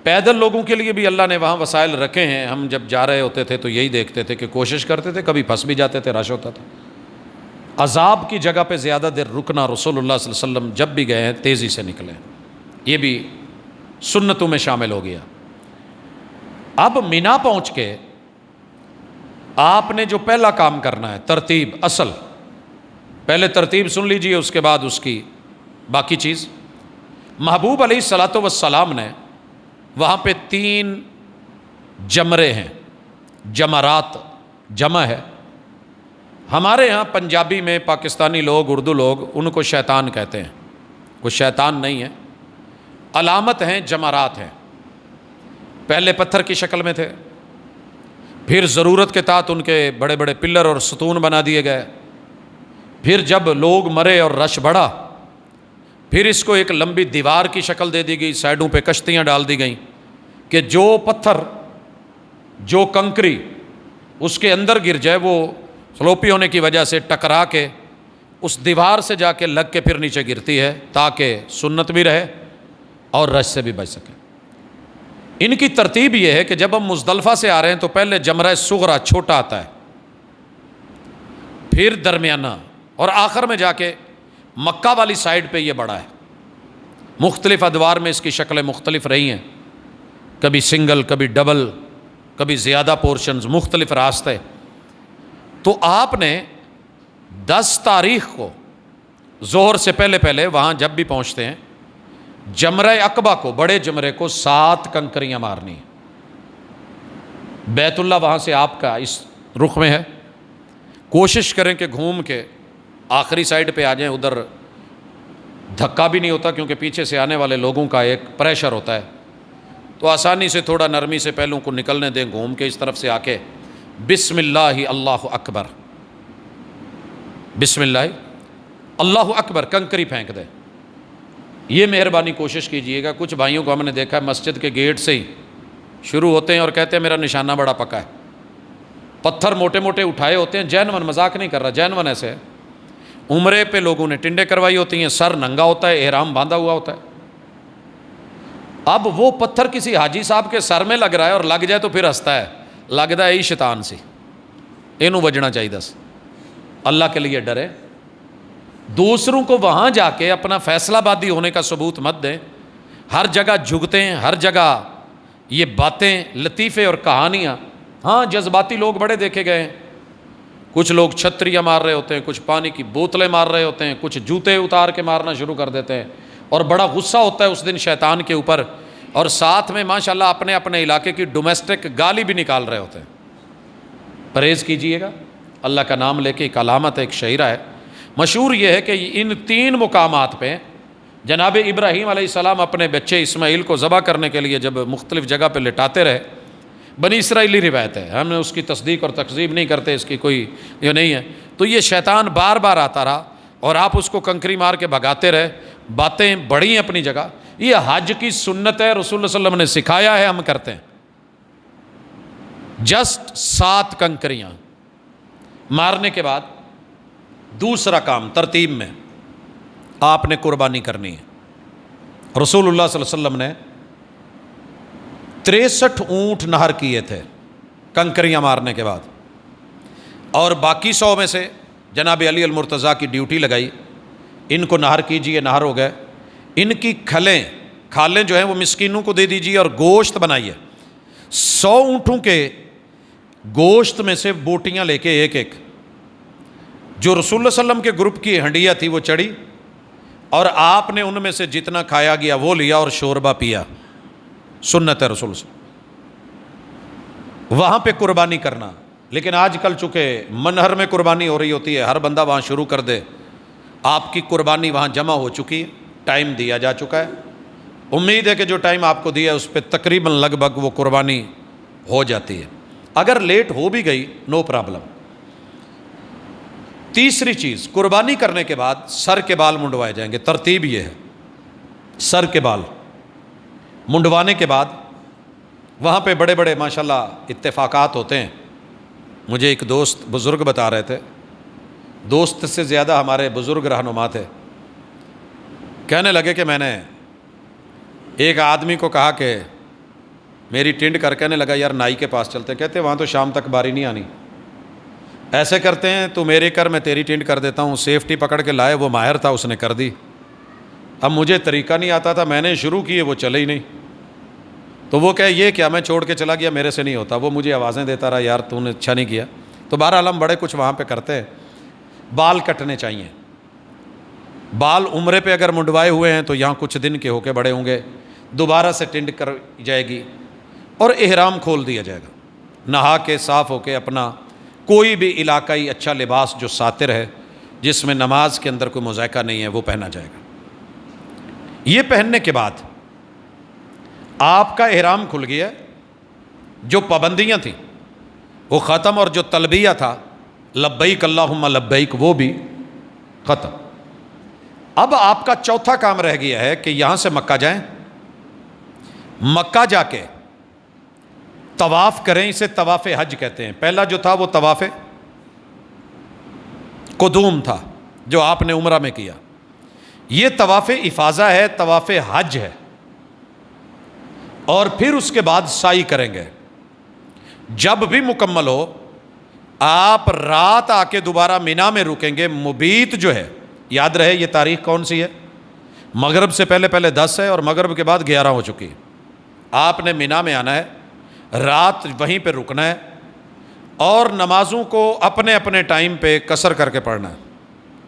Speaker 1: پیدل لوگوں کے لیے بھی اللہ نے وہاں وسائل رکھے ہیں۔ ہم جب جا رہے ہوتے تھے تو یہی دیکھتے تھے کہ کوشش کرتے تھے، کبھی پھنس بھی جاتے تھے، رش ہوتا تھا۔ عذاب کی جگہ پہ زیادہ دیر رکنا، رسول اللہ صلی اللہ علیہ وسلم جب بھی گئے ہیں تیزی سے نکلیں، یہ بھی سنتوں میں شامل ہو گیا۔ اب مینا پہنچ کے آپ نے جو پہلا کام کرنا ہے، ترتیب اصل، پہلے ترتیب سن لیجئے، اس کے بعد اس کی باقی چیز۔ محبوب علیہ الصلاۃ والسلام نے وہاں پہ 3 جمرے ہیں، جمرات جمع ہے، ہمارے ہاں پنجابی میں پاکستانی لوگ، اردو لوگ ان کو شیطان کہتے ہیں، وہ شیطان نہیں ہے، علامت ہیں، جمرات ہیں۔ پہلے پتھر کی شکل میں تھے، پھر ضرورت کے تحت ان کے بڑے بڑے پلر اور ستون بنا دیے گئے، پھر جب لوگ مرے اور رش بڑھا، پھر اس کو ایک لمبی دیوار کی شکل دے دی گئی، سائڈوں پہ کشتیاں ڈال دی گئیں کہ جو پتھر، جو کنکری اس کے اندر گر جائے، وہ سلوپی ہونے کی وجہ سے ٹکرا کے اس دیوار سے جا کے لگ کے پھر نیچے گرتی ہے، تاکہ سنت بھی رہے اور رش سے بھی بچ سکے۔ ان کی ترتیب یہ ہے کہ جب ہم مزدلفہ سے آ رہے ہیں تو پہلے جمرہ صغرا چھوٹا آتا ہے، پھر درمیانہ، اور آخر میں جا کے مکہ والی سائڈ پہ یہ بڑا ہے۔ مختلف ادوار میں اس کی شکلیں مختلف رہی ہیں، کبھی سنگل، کبھی ڈبل، کبھی زیادہ پورشنز، مختلف راستے۔ تو آپ نے 10 تاریخ کو ظہر سے پہلے پہلے وہاں جب بھی پہنچتے ہیں، جمرہ عقبہ کو، بڑے جمرے کو 7 کنکریاں مارنی۔ بیت اللہ وہاں سے آپ کا اس رخ میں ہے، کوشش کریں کہ گھوم کے آخری سائڈ پہ آ جائیں، ادھر دھکا بھی نہیں ہوتا کیونکہ پیچھے سے آنے والے لوگوں کا ایک پریشر ہوتا ہے، تو آسانی سے تھوڑا نرمی سے پہلوں کو نکلنے دیں، گھوم کے اس طرف سے آ کے بسم اللہ اللہ اکبر، بسم اللہ اللہ اکبر، کنکری پھینک دیں۔ یہ مہربانی کوشش کیجئے گا، کچھ بھائیوں کو ہم نے دیکھا ہے مسجد کے گیٹ سے ہی شروع ہوتے ہیں اور کہتے ہیں میرا نشانہ بڑا پکا ہے، پتھر موٹے موٹے اٹھائے ہوتے ہیں، جینون، مذاق نہیں کر رہا، جینون ایسے ہے۔ عمرے پہ لوگوں نے ٹنڈے کروائی ہوتی ہیں، سر ننگا ہوتا ہے، احرام باندھا ہوا ہوتا ہے۔ اب وہ پتھر کسی حاجی صاحب کے سر میں لگ رہا ہے اور لگ جائے تو پھر ہنستا ہے، لگتا ہے ہی شیطان سی، اینوں بجنا چاہیے۔ دس اللہ کے لیے ڈرے، دوسروں کو وہاں جا کے اپنا فیصلہ بادی ہونے کا ثبوت مت دیں۔ ہر جگہ جھگتے ہیں، ہر جگہ یہ باتیں، لطیفے اور کہانیاں، ہاں جذباتی لوگ بڑے دیکھے گئے ہیں، کچھ لوگ چھتریاں مار رہے ہوتے ہیں، کچھ پانی کی بوتلیں مار رہے ہوتے ہیں، کچھ جوتے اتار کے مارنا شروع کر دیتے ہیں، اور بڑا غصہ ہوتا ہے اس دن شیطان کے اوپر، اور ساتھ میں ماشاءاللہ اپنے اپنے علاقے کی ڈومیسٹک گالی بھی نکال رہے ہوتے ہیں۔ پرہیز کیجئے گا، اللہ کا نام لے کے ایک علامت ہے، ایک شعرہ ہے مشہور، یہ ہے کہ ان 3 مقامات پہ جناب ابراہیم علیہ السلام اپنے بچے اسماعیل کو ذبح کرنے کے لیے جب مختلف جگہ پہ لٹاتے رہے، بنی اسرائیلی روایت ہے، ہم نے اس کی تصدیق اور تکذیب نہیں کرتے، اس کی کوئی یہ نہیں ہے، تو یہ شیطان بار بار آتا رہا اور آپ اس کو کنکری مار کے بھگاتے رہے۔ باتیں بڑی ہیں اپنی جگہ، یہ حج کی سنت ہے، رسول اللہ صلی اللہ علیہ وسلم نے سکھایا ہے، ہم کرتے ہیں۔ جسٹ 7 کنکریاں مارنے کے بعد دوسرا کام ترتیب میں آپ نے قربانی کرنی ہے۔ رسول اللہ صلی اللہ علیہ وسلم نے 63 اونٹ نہر کیے تھے کنکریاں مارنے کے بعد، اور باقی 100 میں سے جناب علی المرتضیٰ کی ڈیوٹی لگائی، ان کو نہر کیجئے، نہر ہو گئے، ان کی کھالیں جو ہیں وہ مسکینوں کو دے دیجئے اور گوشت بنائیے۔ 100 اونٹوں کے گوشت میں سے بوٹیاں لے کے ایک ایک، جو رسول اللہ صلی اللہ علیہ وسلم کے گروپ کی ہنڈیاں تھی وہ چڑھی، اور آپ نے ان میں سے جتنا کھایا گیا وہ لیا اور شوربہ پیا، سنت ہے رسول صلی اللہ علیہ وسلم۔ وہاں پہ قربانی کرنا، لیکن آج کل چونکہ منہر میں قربانی ہو رہی ہوتی ہے، ہر بندہ وہاں شروع کر دے، آپ کی قربانی وہاں جمع ہو چکی ہے، ٹائم دیا جا چکا ہے، امید ہے کہ جو ٹائم آپ کو دیا ہے اس پہ تقریباً لگ بھگ وہ قربانی ہو جاتی ہے، اگر لیٹ ہو بھی گئی نو پرابلم۔ تیسری چیز، قربانی کرنے کے بعد سر کے بال منڈوائے جائیں گے، ترتیب یہ ہے، سر کے بال منڈوانے کے بعد وہاں پہ بڑے بڑے ماشاءاللہ اتفاقات ہوتے ہیں۔ مجھے ایک دوست بزرگ بتا رہے تھے، دوست سے زیادہ ہمارے بزرگ رہنما تھے، کہنے لگے کہ میں نے ایک آدمی کو کہا کہ میری ٹینڈ کر، کہنے لگا یار نائی کے پاس چلتے ہیں، کہتے وہاں تو شام تک باری نہیں آنی، ایسے کرتے ہیں تو میرے کر میں تیری ٹینڈ کر دیتا ہوں، سیفٹی پکڑ کے لائے، وہ ماہر تھا اس نے کر دی، اب مجھے طریقہ نہیں آتا تھا، میں نے شروع کیے وہ چلے ہی نہیں، تو وہ کہے یہ کیا، میں چھوڑ کے چلا گیا، میرے سے نہیں ہوتا، وہ مجھے آوازیں دیتا رہا یار تو نے اچھا نہیں کیا، تو بہرحال ہم بڑے کچھ وہاں پہ کرتے ہیں۔ بال کٹنے چاہیے، بال عمرے پہ اگر منڈوائے ہوئے ہیں تو یہاں کچھ دن کے ہو کے بڑے ہوں گے، دوبارہ سے ٹینڈ کر جائے گی اور احرام کھول دیا جائے گا، نہا کے صاف ہو کے اپنا کوئی بھی علاقائی اچھا لباس جو ساتر ہے، جس میں نماز کے اندر کوئی مذائقہ نہیں ہے، وہ پہنا جائے گا۔ یہ پہننے کے بعد آپ کا احرام کھل گیا، جو پابندیاں تھیں وہ ختم، اور جو تلبیہ تھا لبیک اللہم لبیک وہ بھی ختم۔ اب آپ کا چوتھا کام رہ گیا ہے کہ یہاں سے مکہ جائیں، مکہ جا کے طواف کریں، اسے طواف حج کہتے ہیں۔ پہلا جو تھا وہ طواف قدوم تھا جو آپ نے عمرہ میں کیا، یہ طواف افاضہ ہے، طواف حج ہے، اور پھر اس کے بعد سعی کریں گے۔ جب بھی مکمل ہو آپ رات آ کے دوبارہ مینا میں رکیں گے، مبیت جو ہے، یاد رہے یہ تاریخ کون سی ہے، مغرب سے پہلے پہلے 10 ہے اور مغرب کے بعد 11 ہو چکی ہے، آپ نے مینا میں آنا ہے، رات وہیں پہ رکنا ہے، اور نمازوں کو اپنے اپنے ٹائم پہ قصر کر کے پڑھنا ہے،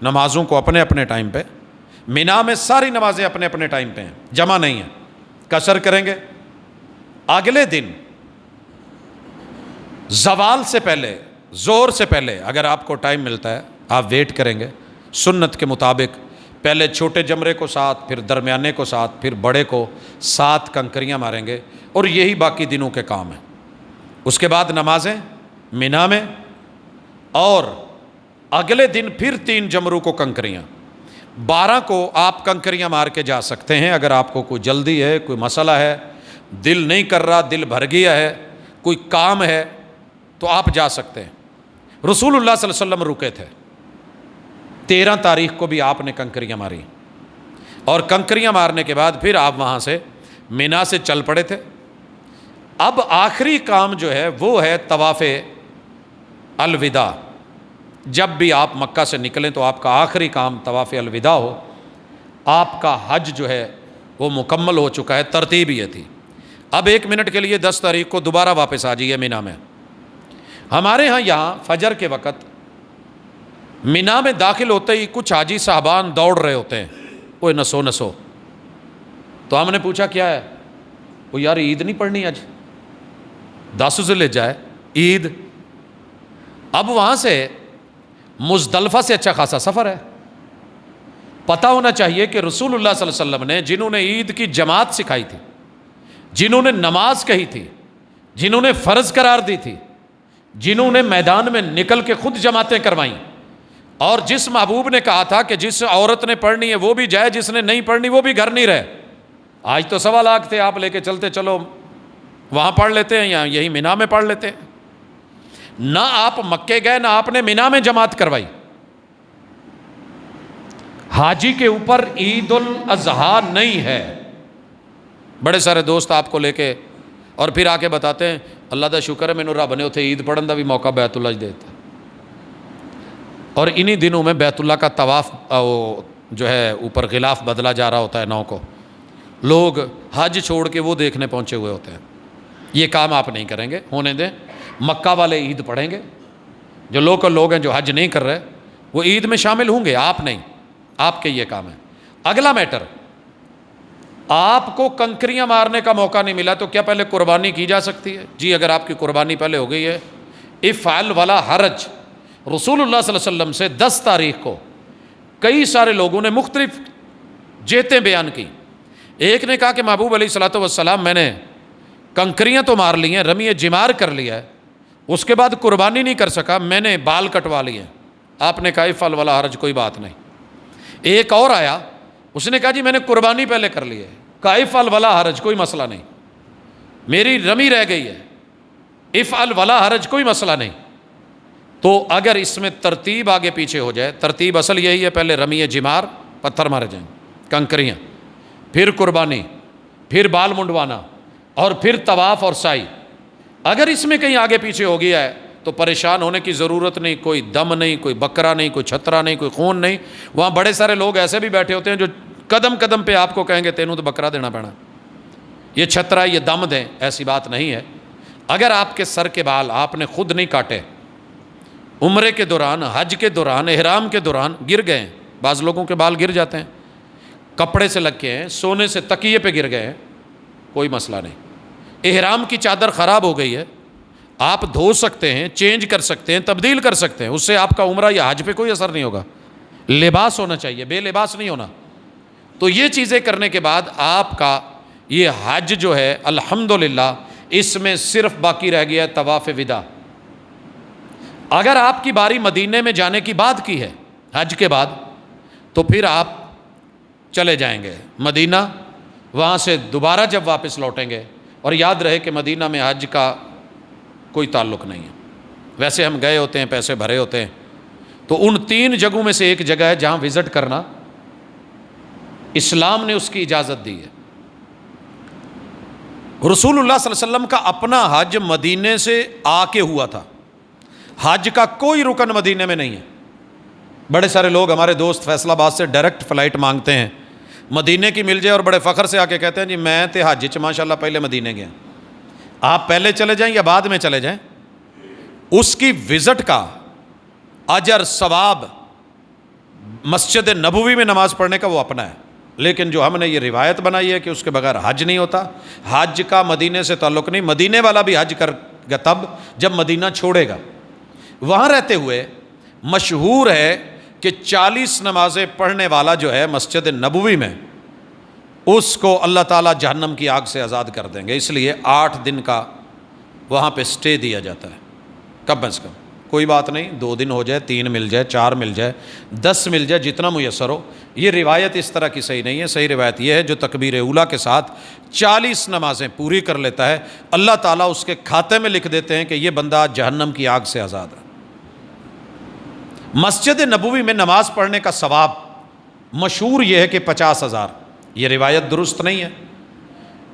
Speaker 1: نمازوں کو اپنے اپنے ٹائم پہ، مینا میں ساری نمازیں اپنے اپنے ٹائم پہ ہیں، جمع نہیں ہیں، قصر کریں گے۔ اگلے دن زوال سے پہلے، ظہر سے پہلے اگر آپ کو ٹائم ملتا ہے آپ ویٹ کریں گے، سنت کے مطابق پہلے چھوٹے جمرے کو 7، پھر درمیانے کو 7، پھر بڑے کو 7 کنکریاں ماریں گے، اور یہی باقی دنوں کے کام ہیں۔ اس کے بعد نمازیں مینا میں، اور اگلے دن پھر 3 جمروں کو کنکریاں، 12 کو آپ کنکریاں مار کے جا سکتے ہیں اگر آپ کو کوئی جلدی ہے، کوئی مسئلہ ہے، دل نہیں کر رہا، دل بھر گیا ہے، کوئی کام ہے تو آپ جا سکتے ہیں۔ رسول اللہ صلی اللہ علیہ وسلم رکے تھے، 13 تاریخ کو بھی آپ نے کنکریاں ماری، اور کنکریاں مارنے کے بعد پھر آپ وہاں سے مینا سے چل پڑے تھے۔ اب آخری کام جو ہے وہ ہے طواف الوداع۔ جب بھی آپ مکہ سے نکلیں تو آپ کا آخری کام طواف الوداع ہو، آپ کا حج جو ہے وہ مکمل ہو چکا ہے، ترتیب یہ تھی۔ اب 1 منٹ کے لیے 10 تاریخ کو دوبارہ واپس آ جائیے مینا میں۔ ہمارے ہاں یہاں فجر کے وقت مینا میں داخل ہوتے ہی کچھ حاجی صاحبان دوڑ رہے ہوتے ہیں، اوے نسو نسو. تو ہم نے پوچھا کیا ہے؟ وہ یار عید نہیں پڑھنی آج، 10 ذوالحجہ ہے عید. اب وہاں سے مزدلفہ سے اچھا خاصا سفر ہے. پتہ ہونا چاہیے کہ رسول اللہ صلی اللہ علیہ وسلم نے جنہوں نے عید کی جماعت سکھائی تھی، جنہوں نے نماز کہی تھی، جنہوں نے فرض قرار دی تھی، جنہوں نے میدان میں نکل کے خود جماعتیں کروائیں، اور جس محبوب نے کہا تھا کہ جس عورت نے پڑھنی ہے وہ بھی جائے، جس نے نہیں پڑھنی وہ بھی گھر نہیں رہے. آج تو 1.25 لاکھ تھے، آپ لے کے چلتے چلو وہاں پڑھ لیتے ہیں یا یہی مینا میں پڑھ لیتے ہیں. نہ آپ مکے گئے، نہ آپ نے مینا میں جماعت کروائی. حاجی کے اوپر عید الاضحیٰ نہیں ہے. بڑے سارے دوست آپ کو لے کے اور پھر آ کے بتاتے ہیں اللہ دا شکر ہے مینوں رب نے اتنے عید پڑھن دا بھی موقع بیت اللہ دیتا. اور انہی دنوں میں بیت اللہ کا طواف جو ہے اوپر غلاف بدلا جا رہا ہوتا ہے 9 کو. لوگ حج چھوڑ کے وہ دیکھنے پہنچے ہوئے ہوتے ہیں. یہ کام آپ نہیں کریں گے، ہونے دیں. مکہ والے عید پڑھیں گے، جو لوکل لوگ ہیں جو حج نہیں کر رہے وہ عید میں شامل ہوں گے، آپ نہیں. آپ کے یہ کام ہے. اگلا میٹر، آپ کو کنکریاں مارنے کا موقع نہیں ملا تو کیا پہلے قربانی کی جا سکتی ہے؟ جی اگر آپ کی قربانی پہلے ہو گئی ہے، افعل ولا حرج. رسول اللہ صلی اللہ علیہ وسلم سے 10 تاریخ کو کئی سارے لوگوں نے مختلف جہتیں بیان کی. ایک نے کہا کہ محبوب علیہ الصلوۃ والسلام میں نے کنکریاں تو مار لی ہیں، رمی جمار کر لیا ہے، اس کے بعد قربانی نہیں کر سکا، میں نے بال کٹوا لیے. آپ نے کہا افعل ولا حرج، کوئی بات نہیں. ایک اور آیا، اس نے کہا جی میں نے قربانی پہلے کر لی ہے. کہا افعل ولا حرج، کوئی مسئلہ نہیں، میری رمی رہ گئی ہے، افعل ولا حرج، کوئی مسئلہ نہیں. تو اگر اس میں ترتیب آگے پیچھے ہو جائے، ترتیب اصل یہی ہے، پہلے رمی جمار، پتھر مارے جائیں، کنکریاں، پھر قربانی، پھر بال منڈوانا، اور پھر طواف اور سعی. اگر اس میں کہیں آگے پیچھے ہو گیا ہے تو پریشان ہونے کی ضرورت نہیں. کوئی دم نہیں، کوئی بکرا نہیں، کوئی چھترا نہیں، کوئی خون نہیں. وہاں بڑے سارے لوگ ایسے بھی بیٹھے ہوتے ہیں جو قدم قدم پہ آپ کو کہیں گے تینوں تو بکرا دینا پڑا، یہ چھترا، یہ دم دیں. ایسی بات نہیں ہے. اگر آپ کے سر کے بال آپ نے خود نہیں کاٹے، عمرے کے دوران، حج کے دوران، احرام کے دوران گر گئے ہیں، بعض لوگوں کے بال گر جاتے ہیں، کپڑے سے لگ کے ہیں، سونے سے تکیے پہ گر گئے ہیں، کوئی مسئلہ نہیں. احرام کی چادر خراب ہو گئی ہے، آپ دھو سکتے ہیں، چینج کر سکتے ہیں، تبدیل کر سکتے ہیں، اس سے آپ کا عمرہ یا حج پہ کوئی اثر نہیں ہوگا. لباس ہونا چاہیے، بے لباس نہیں ہونا. تو یہ چیزیں کرنے کے بعد آپ کا یہ حج جو ہے الحمدللہ اس میں صرف باقی رہ گیا ہے طواف وداع. اگر آپ کی باری مدینے میں جانے کی بات کی ہے حج کے بعد تو پھر آپ چلے جائیں گے مدینہ، وہاں سے دوبارہ جب واپس لوٹیں گے. اور یاد رہے کہ مدینہ میں حج کا کوئی تعلق نہیں ہے. ویسے ہم گئے ہوتے ہیں، پیسے بھرے ہوتے ہیں، تو ان 3 جگہوں میں سے ایک جگہ ہے جہاں وزٹ کرنا اسلام نے اس کی اجازت دی ہے. رسول اللہ صلی اللہ علیہ وسلم کا اپنا حج مدینے سے آ کے ہوا تھا. حج کا کوئی رکن مدینے میں نہیں ہے. بڑے سارے لوگ ہمارے دوست فیصل آباد سے ڈائریکٹ فلائٹ مانگتے ہیں، مدینے کی مل جائے، اور بڑے فخر سے آ کے کہتے ہیں جی میں تے حج چ ماشاء اللہ پہلے مدینے گیا. آپ پہلے چلے جائیں یا بعد میں چلے جائیں، اس کی وزٹ کا اجر ثواب مسجد نبوی میں نماز پڑھنے کا وہ اپنا ہے. لیکن جو ہم نے یہ روایت بنائی ہے کہ اس کے بغیر حج نہیں ہوتا، حج کا مدینے سے تعلق نہیں. مدینے والا بھی حج کر گا تب جب مدینہ چھوڑے گا. وہاں رہتے ہوئے مشہور ہے کہ 40 نمازیں پڑھنے والا جو ہے مسجد نبوی میں، اس کو اللہ تعالیٰ جہنم کی آگ سے آزاد کر دیں گے. اس لیے 8 دن کا وہاں پہ سٹے دیا جاتا ہے کم از کم. کوئی بات نہیں 2 دن ہو جائے، 3 مل جائے، 4 مل جائے، 10 مل جائے، جتنا میسر ہو. یہ روایت اس طرح کی صحیح نہیں ہے. صحیح روایت یہ ہے جو تکبیر اولیٰ کے ساتھ 40 نمازیں پوری کر لیتا ہے، اللہ تعالیٰ اس کے کھاتے میں لکھ دیتے ہیں کہ یہ بندہ جہنم کی آگ سے آزاد ہے. مسجد نبوی میں نماز پڑھنے کا ثواب مشہور یہ ہے کہ 50,000. یہ روایت درست نہیں ہے.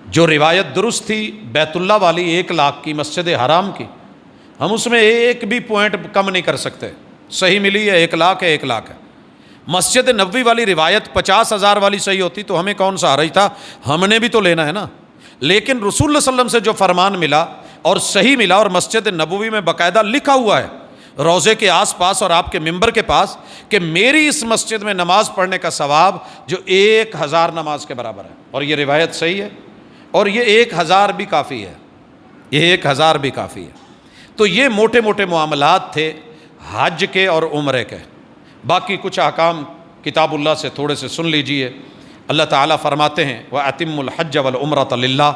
Speaker 1: جو روایت درست تھی بیت اللہ والی 1 لاکھ کی، مسجد حرام کی، ہم اس میں ایک بھی پوائنٹ کم نہیں کر سکتے. صحیح ملی ہے 1 لاکھ ہے، 1 لاکھ ہے. مسجد نبوی والی روایت 50,000 والی صحیح ہوتی تو ہمیں کون سا حرج تھا، ہم نے بھی تو لینا ہے نا. لیکن رسول اللہ صلی اللہ علیہ وسلم سے جو فرمان ملا اور صحیح ملا، اور مسجد نبوی میں باقاعدہ لکھا ہوا ہے روضے کے آس پاس اور آپ کے ممبر کے پاس کہ میری اس مسجد میں نماز پڑھنے کا ثواب جو 1000 نماز کے برابر ہے. اور یہ روایت صحیح ہے, اور یہ 1000 بھی کافی ہے, یہ 1000 بھی کافی ہے. تو یہ موٹے موٹے معاملات تھے حج کے اور عمرے کے. باقی کچھ احکام کتاب اللہ سے تھوڑے سے سن لیجئے. اللہ تعالیٰ فرماتے ہیں وَأَتِمُّ الْحَجَّ وَالْعُمْرَةَ لِلَّهِ,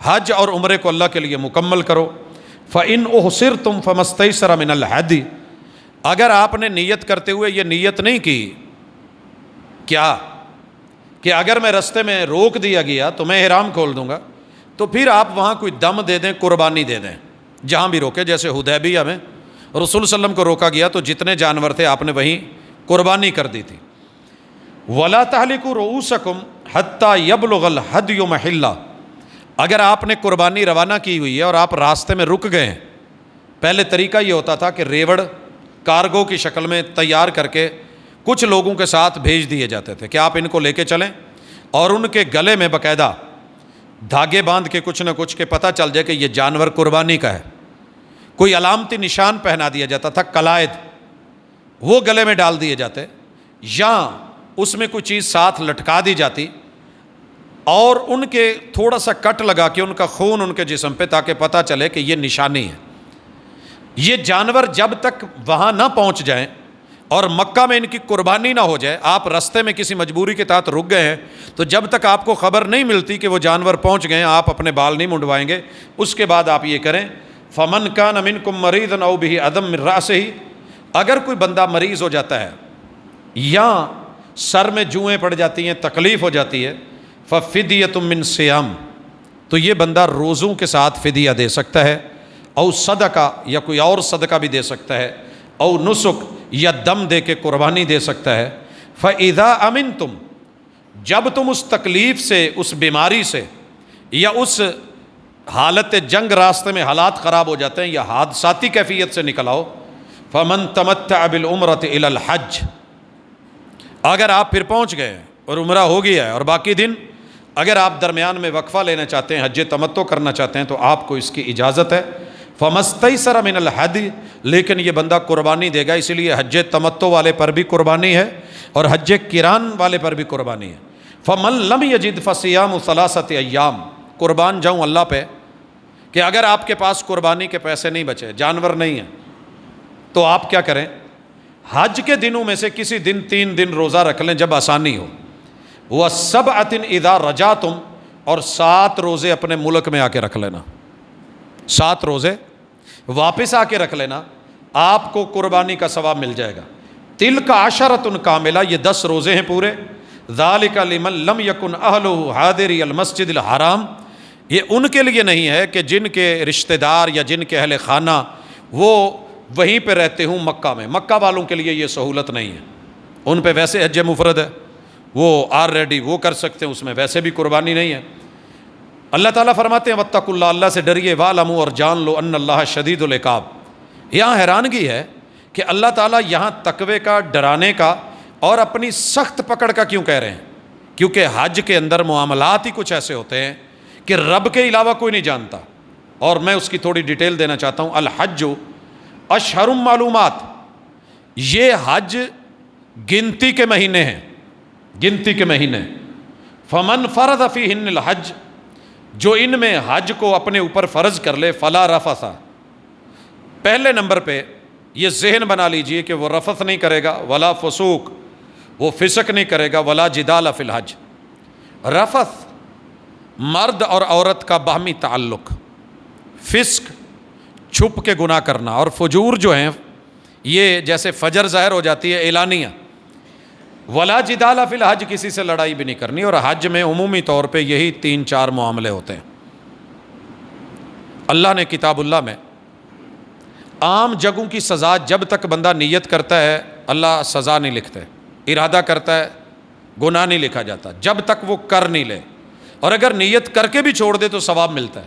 Speaker 1: حج اور عمرے کو اللہ کے لیے مکمل کرو. فَإِنْ أُحْصِرْتُمْ فَمَا اسْتَيْسَرَ مِنَ الْهَدْيِ, اگر آپ نے نیت کرتے ہوئے یہ نیت نہیں کی کیا کہ اگر میں رستے میں روک دیا گیا تو میں احرام کھول دوں گا, تو پھر آپ وہاں کوئی دم دے دیں, قربانی دے دیں جہاں بھی روکے. جیسے حدیبیہ میں رسول صلی اللہ علیہ وسلم کو روکا گیا تو جتنے جانور تھے آپ نے وہیں قربانی کر دی تھی. وَلَا تَحْلِقُوا رُؤُوسَكُمْ حَتَّى يَبْلُغَ الْهَدْيُ مَحِلَّهُ, اگر آپ نے قربانی روانہ کی ہوئی ہے اور آپ راستے میں رک گئے ہیں. پہلے طریقہ یہ ہوتا تھا کہ ریوڑ کارگو کی شکل میں تیار کر کے کچھ لوگوں کے ساتھ بھیج دیے جاتے تھے کہ آپ ان کو لے کے چلیں, اور ان کے گلے میں باقاعدہ دھاگے باندھ کے کچھ نہ کچھ کہ پتہ چل جائے کہ یہ جانور قربانی کا ہے. کوئی علامتی نشان پہنا دیا جاتا تھا, قلائد, وہ گلے میں ڈال دیے جاتے, یا اس میں کوئی چیز ساتھ لٹکا دی جاتی, اور ان کے تھوڑا سا کٹ لگا کے ان کا خون ان کے جسم پہ, تاکہ پتہ چلے کہ یہ نشانی ہے. یہ جانور جب تک وہاں نہ پہنچ جائیں اور مکہ میں ان کی قربانی نہ ہو جائے, آپ رستے میں کسی مجبوری کے تحت رک گئے ہیں, تو جب تک آپ کو خبر نہیں ملتی کہ وہ جانور پہنچ گئے ہیں, آپ اپنے بال نہیں منڈوائیں گے. اس کے بعد آپ یہ کریں فَمَنْ كَانَ مِنْكُمْ مَرِيضًا أَوْ بِهِ أَذًى مِنْ رَأْسِهِ, اگر کوئی بندہ مریض ہو جاتا ہے یا سر میں جوئیں پڑ جاتی ہیں, تکلیف ہو جاتی ہے, فَفِدْيَةٌ مِّن صِيَامٍ, تو یہ بندہ روزوں کے ساتھ فدیہ دے سکتا ہے, او صدقہ, یا کوئی اور صدقہ بھی دے سکتا ہے, او نسک, یا دم دے کے قربانی دے سکتا ہے. فَإِذَا أَمِنْتُمْ, جب تم اس تکلیف سے, اس بیماری سے, یا اس حالت جنگ راستے میں حالات خراب ہو جاتے ہیں یا حادثاتی کیفیت سے نکل آؤ, فَمَنْ تَمَتَّعَ بِالْعُمْرَةِ إِلَى الْحَجِّ, اگر آپ پھر پہنچ گئے اور عمرہ ہو گیا ہے, اور باقی دن اگر آپ درمیان میں وقفہ لینا چاہتے ہیں, حج تمتع کرنا چاہتے ہیں, تو آپ کو اس کی اجازت ہے. فَمَسْتَيْسَرَ مِنَ الْهَدْيِ, لیکن یہ بندہ قربانی دے گا, اس لیے حج تمتع والے پر بھی قربانی ہے اور حج قران والے پر بھی قربانی ہے. فَمَن لَمْ يَجِدْ فَصِيَامُ ثَلَاثَةِ أَيَّامٍ, قربان جاؤں اللہ پہ کہ اگر آپ کے پاس قربانی کے پیسے نہیں بچے, جانور نہیں ہیں, تو آپ کیا کریں, حج کے دنوں میں سے کسی دن 3 دن روزہ رکھ لیں جب آسانی ہو. وَسَبْعَةٍ إِذَا رَجَعْتُمْ, اور 7 روزے اپنے ملک میں آ کے رکھ لینا, 7 روزے واپس آ کے رکھ لینا, آپ کو قربانی کا ثواب مل جائے گا. تِلْكَ عَشَرَةٌ کاملہ, یہ 10 روزے ہیں پورے. ذَلِكَ لِمَن لَمْ يَكُنْ أَهْلُهُ حَاضِرِي الْمَسْجِدِ الْحَرَامِ, یہ ان کے لیے نہیں ہے کہ جن کے رشتہ دار یا جن کے اہل خانہ وہ وہیں پہ رہتے ہوں مکہ میں. مکہ والوں کے لیے یہ سہولت نہیں ہے, ان پہ ویسے حج مفرد ہے, وہ آلریڈی وہ کر سکتے ہیں, اس میں ویسے بھی قربانی نہیں ہے. اللہ تعالیٰ فرماتے ہیں واتقوا اللہ, اللہ سے ڈریے, وَاعْلَمُوا, اور جان لو, ان اللہ شدید العقاب. یہاں حیرانگی ہے کہ اللہ تعالیٰ یہاں تقوی کا, ڈرانے کا اور اپنی سخت پکڑ کا کیوں کہہ رہے ہیں, کیونکہ حج کے اندر معاملات ہی کچھ ایسے ہوتے ہیں کہ رب کے علاوہ کوئی نہیں جانتا. اور میں اس کی تھوڑی ڈیٹیل دینا چاہتا ہوں. الحج اشہر معلومات, یہ حج گنتی کے مہینے ہیں, گنتی کے مہینے. فمن فرض فیہن الحج, جو ان میں حج کو اپنے اوپر فرض کر لے, فلا رفث, پہلے نمبر پہ یہ ذہن بنا لیجئے کہ وہ رفث نہیں کرے گا, ولا فسوق, وہ فسق نہیں کرے گا, ولا جدال فی الحج. رفث مرد اور عورت کا باہمی تعلق, فسق چھپ کے گناہ کرنا, اور فجور جو ہیں یہ جیسے فجر ظاہر ہو جاتی ہے اعلانیہ. ولا جدال فی الحج, کسی سے لڑائی بھی نہیں کرنی. اور حج میں عمومی طور پہ یہی 3-4 معاملے ہوتے ہیں. اللہ نے کتاب اللہ میں عام جگہوں کی سزا, جب تک بندہ نیت کرتا ہے اللہ سزا نہیں لکھتے, ارادہ کرتا ہے گناہ نہیں لکھا جاتا جب تک وہ کر نہیں لے, اور اگر نیت کر کے بھی چھوڑ دے تو ثواب ملتا ہے.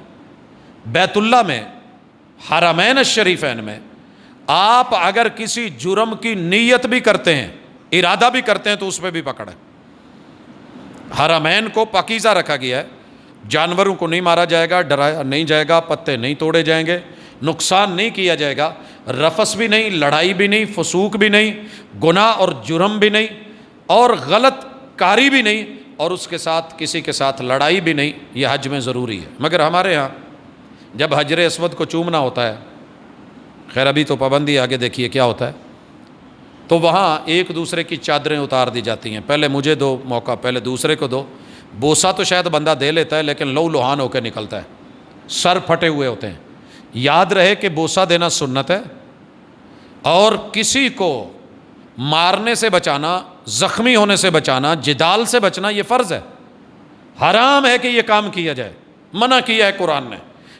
Speaker 1: بیت اللہ میں, حرمین الشریفین میں, آپ اگر کسی جرم کی نیت بھی کرتے ہیں, ارادہ بھی کرتے ہیں, تو اس پہ بھی پکڑ ہے. حرمین کو پاکیزہ رکھا گیا ہے, جانوروں کو نہیں مارا جائے گا, ڈرایا نہیں جائے گا, پتے نہیں توڑے جائیں گے, نقصان نہیں کیا جائے گا، رفث بھی نہیں، لڑائی بھی نہیں، فسوق بھی نہیں، گناہ اور جرم بھی نہیں، اور غلط کاری بھی نہیں، اور اس کے ساتھ کسی کے ساتھ لڑائی بھی نہیں. یہ حج میں ضروری ہے. مگر ہمارے ہاں جب حجر اسود کو چومنا ہوتا ہے، خیر ابھی تو پابندی آگے دیکھیے کیا ہوتا ہے، تو وہاں ایک دوسرے کی چادریں اتار دی جاتی ہیں. پہلے مجھے دو موقع، پہلے دوسرے کو دو. بوسہ تو شاید بندہ دے لیتا ہے لیکن لو لوہان ہو کے نکلتا ہے، سر پھٹے ہوئے ہوتے ہیں. یاد رہے کہ بوسہ دینا سنت ہے، اور کسی کو مارنے سے بچانا، زخمی ہونے سے بچانا، جدال سے بچنا یہ فرض ہے. حرام ہے کہ یہ کام کیا جائے، منع کیا ہے قرآن نے،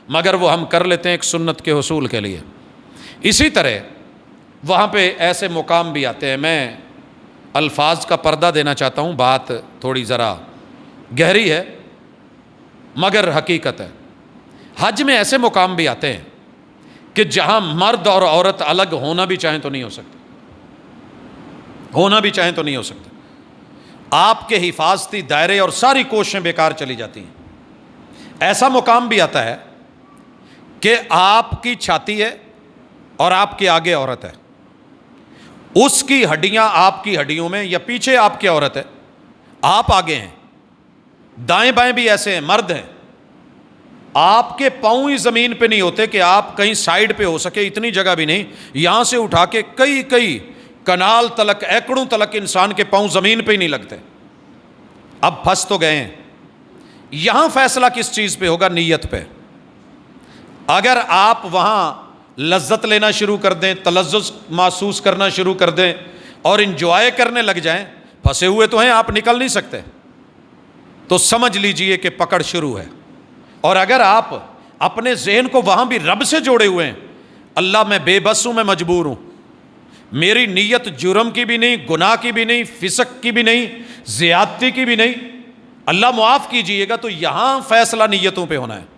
Speaker 1: مگر وہ ہم کر لیتے ہیں ایک سنت کے حصول کے لیے. اسی طرح وہاں پہ ایسے مقام بھی آتے ہیں. میں الفاظ کا پردہ دینا چاہتا ہوں، بات تھوڑی ذرا گہری ہے مگر حقیقت ہے. حج میں ایسے مقام بھی آتے ہیں کہ جہاں مرد اور عورت الگ ہونا بھی چاہیں تو نہیں ہو سکتے، ہونا بھی چاہیں تو نہیں ہو سکتے. آپ کے حفاظتی دائرے اور ساری کوششیں بیکار چلی جاتی ہیں. ایسا مقام بھی آتا ہے کہ آپ کی چھاتی ہے اور آپ کے آگے عورت ہے، اس کی ہڈیاں آپ کی ہڈیوں میں، یا پیچھے آپ کی عورت ہے، آپ آگے ہیں، دائیں بائیں بھی ایسے ہیں، مرد ہیں. آپ کے پاؤں ہی زمین پہ نہیں ہوتے کہ آپ کہیں سائیڈ پہ ہو سکے، اتنی جگہ بھی نہیں. یہاں سے اٹھا کے کئی کنال تلک، ایکڑوں تلک انسان کے پاؤں زمین پہ ہی نہیں لگتے. اب پھنس تو گئے ہیں. یہاں فیصلہ کس چیز پہ ہوگا؟ نیت پہ. اگر آپ وہاں لذت لینا شروع کر دیں، تلذذ محسوس کرنا شروع کر دیں اور انجوائے کرنے لگ جائیں، پھنسے ہوئے تو ہیں، آپ نکل نہیں سکتے، تو سمجھ لیجئے کہ پکڑ شروع ہے. اور اگر آپ اپنے ذہن کو وہاں بھی رب سے جوڑے ہوئے ہیں، اللہ میں بے بس ہوں، میں مجبور ہوں، میری نیت جرم کی بھی نہیں، گناہ کی بھی نہیں، فسق کی بھی نہیں، زیادتی کی بھی نہیں، اللہ معاف کیجئے گا، تو یہاں فیصلہ نیتوں پہ ہونا ہے.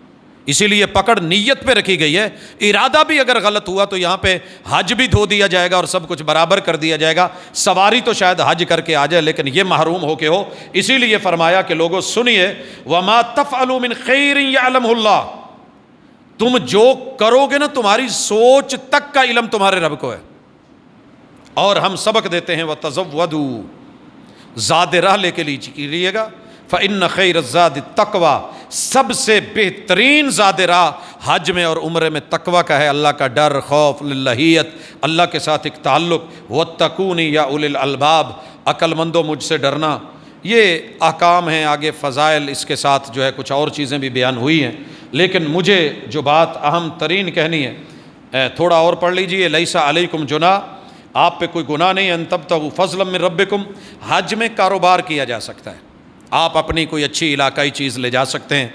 Speaker 1: اسی لیے پکڑ نیت پہ رکھی گئی ہے. ارادہ بھی اگر غلط ہوا تو یہاں پہ حج بھی دھو دیا جائے گا اور سب کچھ برابر کر دیا جائے گا. سواری تو شاید حج کر کے آ جائے لیکن یہ محروم ہو کے ہو. اسی لیے فرمایا کہ لوگوں سنیے، وَمَا تَفْعَلُوا مِنْ خَيْرٍ يَعْلَمْهُ اللَّهُ، تم جو کرو گے نا، تمہاری سوچ تک کا علم تمہارے رب کو ہے. اور ہم سبق دیتے ہیں وَتَزَوَّدُوا، زاد راہ لے کے لیجیے گا، فَإِنَّ خَيْرَ الزَّادِ التَّقْوَىٰ، سب سے بہترین زاد راہ حج میں اور عمرے میں تقویٰ کا ہے، اللہ کا ڈر، خوف، للہیت، اللہ کے ساتھ ایک تعلق. وَاتَّقُونِ یا اُولِي الْأَلْبَابِ، عقل مندوں مجھ سے ڈرنا. یہ احکام ہیں، آگے فضائل اس کے ساتھ جو ہے کچھ اور چیزیں بھی بیان ہوئی ہیں، لیکن مجھے جو بات اہم ترین کہنی ہے، تھوڑا اور پڑھ لیجئے. لیس علیکم جناح، آپ پہ کوئی گناہ نہیں، ان تبتغوا فضلا من ربکم. حج میں کاروبار کیا جا سکتا ہے، آپ اپنی کوئی اچھی علاقائی چیز لے جا سکتے ہیں،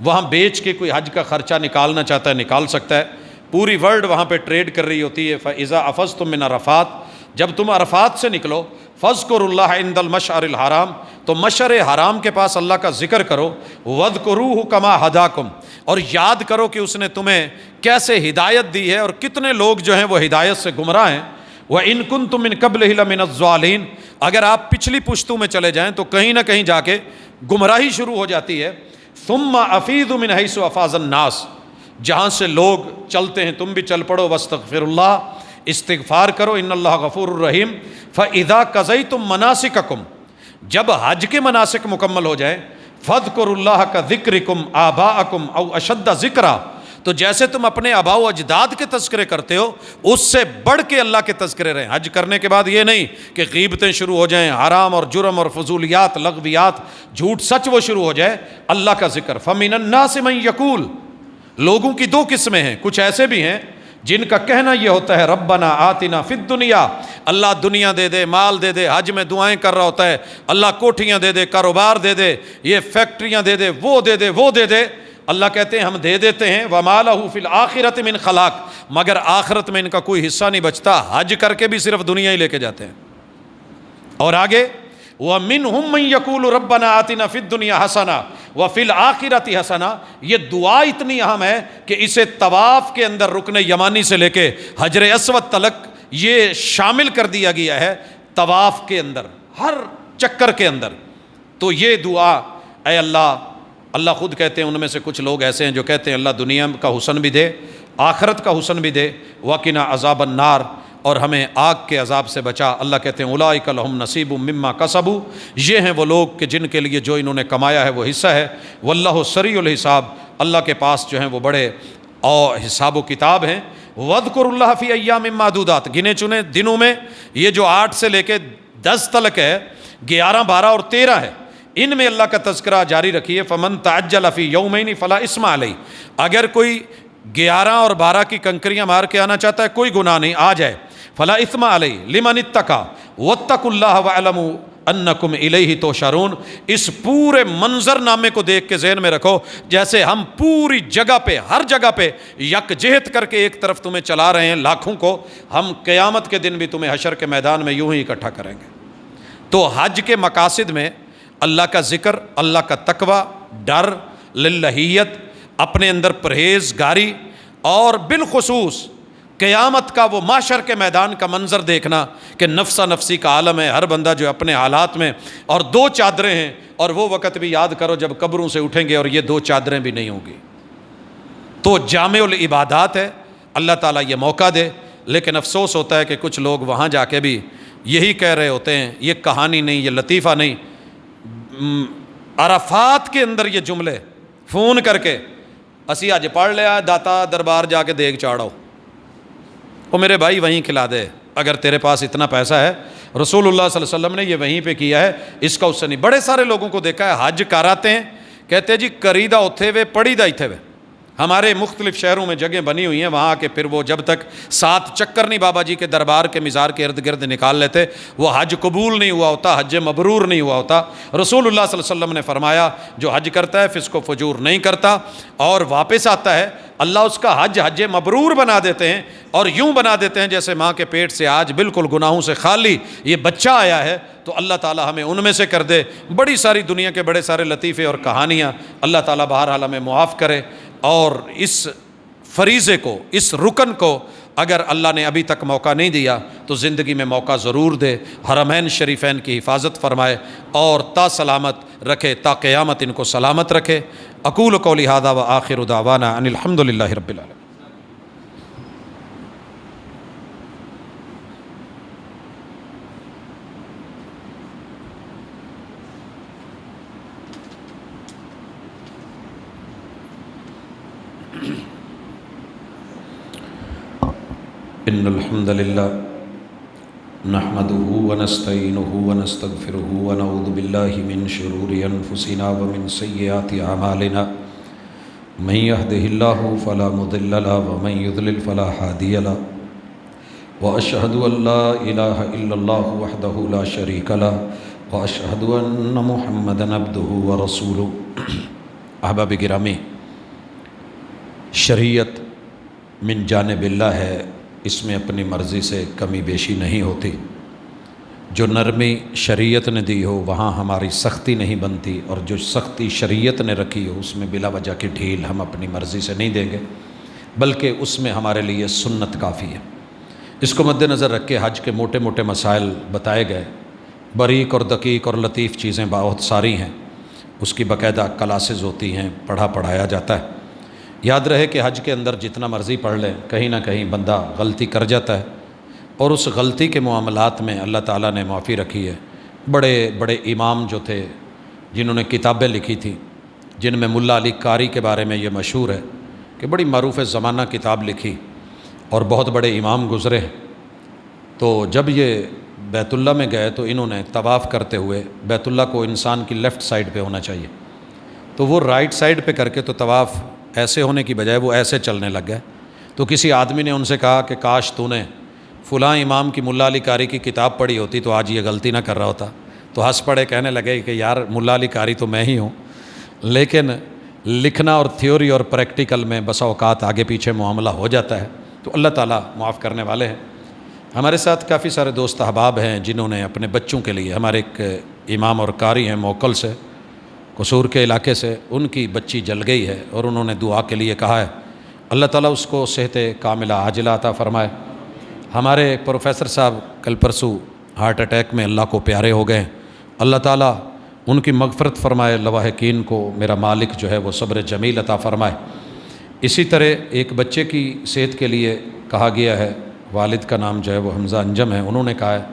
Speaker 1: وہاں بیچ کے کوئی حج کا خرچہ نکالنا چاہتا ہے نکال سکتا ہے. پوری ورلڈ وہاں پہ ٹریڈ کر رہی ہوتی ہے. فَإِذَا أَفَضْتُم مِّنْ عَرَفَاتٍ، جب تم عرفات سے نکلو، فَاذْكُرُوا اللَّهَ عِندَ الْمَشْعَرِ الْحَرَامِ، تو مشعر حرام کے پاس اللہ کا ذکر کرو. وَاذْكُرُوهُ كَمَا هَدَاكُمْ، اور یاد کرو کہ اس نے تمہیں کیسے ہدایت دی ہے اور کتنے لوگ جو ہیں وہ ہدایت سے گمراہ ہیں. وَإِن كُنتُم مِّن قَبْلِهِ لَمِنَ الضَّالِينَ، اگر آپ پچھلی پشتوں میں چلے جائیں تو کہیں نہ کہیں جا کے گمراہی شروع ہو جاتی ہے. ثُمَّ أَفِيضُوا مِنْ حَيْثُ أَفَاضَ النَّاسُ، جہاں سے لوگ چلتے ہیں تم بھی چل پڑو. وَاسْتَغْفِرُوا اللَّهَ، استغفار کرو، ان اللہ غفور الرحیم. فَإِذَا قَضَيْتُم مَّنَاسِكَكُمْ، جب حج کے مناسک مکمل ہو جائیں، فَاذْكُرُوا اللَّهَ كَذِكْرِكُمْ آبَاءَكُمْ أَوْ أَشَدَّ ذِكْرًا، تو جیسے تم اپنے آباء و اجداد کے تذکرے کرتے ہو اس سے بڑھ کے اللہ کے تذکرے رہیں. حج کرنے کے بعد یہ نہیں کہ غیبتیں شروع ہو جائیں، حرام اور جرم اور فضولیات، لغویات، جھوٹ سچ وہ شروع ہو جائے. اللہ کا ذکر. فَمِنَ النَّاسِ مَن يَقُولُ، لوگوں کی دو قسمیں ہیں، کچھ ایسے بھی ہیں جن کا کہنا یہ ہوتا ہے ربنا آتنا فی الدنیا، اللہ دنیا دے دے، مال دے دے. حج میں دعائیں کر رہا ہوتا ہے اللہ کوٹھیاں دے دے، کاروبار دے دے، یہ فیکٹریاں دے دے، وہ دے دے، وہ دے دے. اللہ کہتے ہیں ہم دے دیتے ہیں. وَمَا لَهُ فِي الْآخِرَةِ مِنْ خَلَاقٍ، مگر آخرت میں ان کا کوئی حصہ نہیں بچتا. حج کر کے بھی صرف دنیا ہی لے کے جاتے ہیں. اور آگے وَمِنْهُمْ مَنْ يَقُولُ رَبَّنَا آتِنَا فِي الدُّنْيَا حَسَنَةً وَفِي الْآخِرَةِ حَسَنَةً. یہ دعا اتنی اہم ہے کہ اسے طواف کے اندر رکن یمانی سے لے کے حجر اسود تلک یہ شامل کر دیا گیا ہے طواف کے اندر، ہر چکر کے اندر. تو یہ دعا، اے اللہ، اللہ خود کہتے ہیں ان میں سے کچھ لوگ ایسے ہیں جو کہتے ہیں اللہ دنیا کا حسن بھی دے آخرت کا حسن بھی دے، وقنا عذاب النار، اور ہمیں آگ کے عذاب سے بچا۔ اللہ کہتے ہیں اولئک لہم نصیب مما کسبوا، یہ ہیں وہ لوگ کہ جن کے لیے جو انہوں نے کمایا ہے وہ حصہ ہے۔ واللہ سریع الحساب، اللہ کے پاس جو ہیں وہ بڑے اور حساب و کتاب ہیں۔ وَاذْكُرُوا اللَّهَ فِي أَيَّامٍ مَّعْدُودَاتٍ، گنے چنے دنوں میں، یہ جو 8 سے لے کے 10 تک ہے، 11، 12 اور 13 ہے، ان میں اللہ کا تذکرہ جاری رکھیے۔ فَمَن تَعَجَّلَ فِي يَوْمَيْنِ فَلَا إِثْمَ عَلَيْهِ، اگر کوئی 11 اور 12 کی کنکریاں مار کے آنا چاہتا ہے کوئی گناہ نہیں، آ جائے۔ فَلَا إِثْمَ عَلَيْهِ لِمَنِ اتَّقَى وَاتَّقُوا اللَّهَ وَاعْلَمُوا انکم الیہ تحشرون۔ اس پورے منظر نامے کو دیکھ کے ذہن میں رکھو جیسے ہم پوری جگہ پہ، ہر جگہ پہ یکجہت کر کے ایک طرف تمہیں چلا رہے ہیں لاکھوں کو، ہم قیامت کے دن بھی تمہیں حشر کے میدان میں یوں ہی اکٹھا کریں گے۔ تو حج کے مقاصد میں اللہ کا ذکر، اللہ کا تقوی، ڈر، للہیت، اپنے اندر پرہیزگاری، اور بالخصوص قیامت کا وہ معاشر کے میدان کا منظر دیکھنا کہ نفسا نفسی کا عالم ہے، ہر بندہ جو اپنے حالات میں، اور 2 چادریں ہیں، اور وہ وقت بھی یاد کرو جب قبروں سے اٹھیں گے اور یہ 2 چادریں بھی نہیں ہوں گی۔ تو جامع العبادات ہے، اللہ تعالیٰ یہ موقع دے، لیکن افسوس ہوتا ہے کہ کچھ لوگ وہاں جا کے بھی یہی کہہ رہے ہوتے ہیں، یہ کہانی نہیں، یہ لطیفہ نہیں۔ عرفات کے اندر یہ جملے فون کر کے اسی اج پڑھ لیا، داتا دربار جا کے دیگ چاڑو، وہ میرے بھائی وہیں کھلا دے اگر تیرے پاس اتنا پیسہ ہے۔ رسول اللہ صلی اللہ علیہ وسلم نے یہ وہیں پہ کیا ہے، اس کا اس سے نہیں۔ بڑے سارے لوگوں کو دیکھا ہے حج کراتے ہیں، کہتے ہیں جی کری دا اتھے وے پڑھی دا اتھے وے۔ ہمارے مختلف شہروں میں جگہیں بنی ہوئی ہیں، وہاں کے پھر وہ جب تک 7 چکر نہیں بابا جی کے دربار کے مزار کے ارد گرد نکال لیتے، وہ حج قبول نہیں ہوا ہوتا، حج مبرور نہیں ہوا ہوتا۔ رسول اللہ صلی اللہ علیہ وسلم نے فرمایا جو حج کرتا ہے فسق و فجور نہیں کرتا اور واپس آتا ہے، اللہ اس کا حج مبرور بنا دیتے ہیں، اور یوں بنا دیتے ہیں جیسے ماں کے پیٹ سے آج بالکل گناہوں سے خالی یہ بچہ آیا ہے۔ تو اللہ تعالیٰ ہمیں ان میں سے کر دے۔ بڑی ساری دنیا کے بڑے سارے لطیفے اور کہانیاں اللہ تعالیٰ بہرحال ہمیں معاف کرے، اور اس فریضے کو، اس رکن کو اگر اللہ نے ابھی تک موقع نہیں دیا تو زندگی میں موقع ضرور دے، حرمین شریفین کی حفاظت فرمائے اور تا سلامت رکھے، تا قیامت ان کو سلامت رکھے۔ اقول قولی ھذا وآخر دعوانا ان الحمد للہ رب العالمین۔ ان الحمد للہ نحمده ونستعینه ونستغفره ونعوذ باللہ من شرور انفسنا ومن سیئات اعمالنا من يهده الله فلا مضل له ومن يضلل فلا هادي له واشهد ان لا اله الا الله وحده لا شريك له واشهد ان محمدا عبده ورسوله۔ احباب گرامی، شریعت من جانب اللہ ہے، اس میں اپنی مرضی سے کمی بیشی نہیں ہوتی۔ جو نرمی شریعت نے دی ہو وہاں ہماری سختی نہیں بنتی، اور جو سختی شریعت نے رکھی ہو اس میں بلا وجہ کی ڈھیل ہم اپنی مرضی سے نہیں دیں گے، بلکہ اس میں ہمارے لیے سنت کافی ہے۔ اس کو مد نظر رکھ کے حج کے موٹے موٹے مسائل بتائے گئے، باریک اور دقیق اور لطیف چیزیں بہت ساری ہیں، اس کی باقاعدہ کلاسز ہوتی ہیں، پڑھایا جاتا ہے۔ یاد رہے کہ حج کے اندر جتنا مرضی پڑھ لیں کہیں نہ کہیں بندہ غلطی کر جاتا ہے، اور اس غلطی کے معاملات میں اللہ تعالیٰ نے معافی رکھی ہے۔ بڑے بڑے امام جو تھے جنہوں نے کتابیں لکھی تھیں، جن میں ملا علی قاری کے بارے میں یہ مشہور ہے کہ بڑی معروف زمانہ کتاب لکھی، اور بہت بڑے امام گزرے۔ تو جب یہ بیت اللہ میں گئے تو انہوں نے طواف کرتے ہوئے، بیت اللہ کو انسان کی لیفٹ سائڈ پہ ہونا چاہیے، تو وہ رائٹ سائڈ پہ کر کے تو طواف ایسے ہونے کی بجائے وہ ایسے چلنے لگ گئے۔ تو کسی آدمی نے ان سے کہا کہ کاش تو نے فلاں امام کی ملا علی قاری کی کتاب پڑھی ہوتی تو آج یہ غلطی نہ کر رہا ہوتا۔ تو ہنس پڑے، کہنے لگے کہ یار ملا علی قاری تو میں ہی ہوں، لیکن لکھنا اور تھیوری اور پریکٹیکل میں بسا اوقات آگے پیچھے معاملہ ہو جاتا ہے، تو اللہ تعالیٰ معاف کرنے والے ہیں۔ ہمارے ساتھ کافی سارے دوست احباب ہیں جنہوں نے اپنے بچوں کے لیے، ہمارے ایک امام اور قاری ہیں موکل سے، قصور کے علاقے سے، ان کی بچی جل گئی ہے اور انہوں نے دعا کے لیے کہا ہے، اللہ تعالیٰ اس کو صحت کاملہ عاجلہ عطا فرمائے۔ ہمارے پروفیسر صاحب کل پرسوں ہارٹ اٹیک میں اللہ کو پیارے ہو گئے، اللہ تعالیٰ ان کی مغفرت فرمائے، لواحقین کو میرا مالک جو ہے وہ صبر جمیل عطا فرمائے۔ اسی طرح ایک بچے کی صحت کے لیے کہا گیا ہے، والد کا نام جو ہے وہ حمزہ انجم ہے، انہوں نے کہا ہے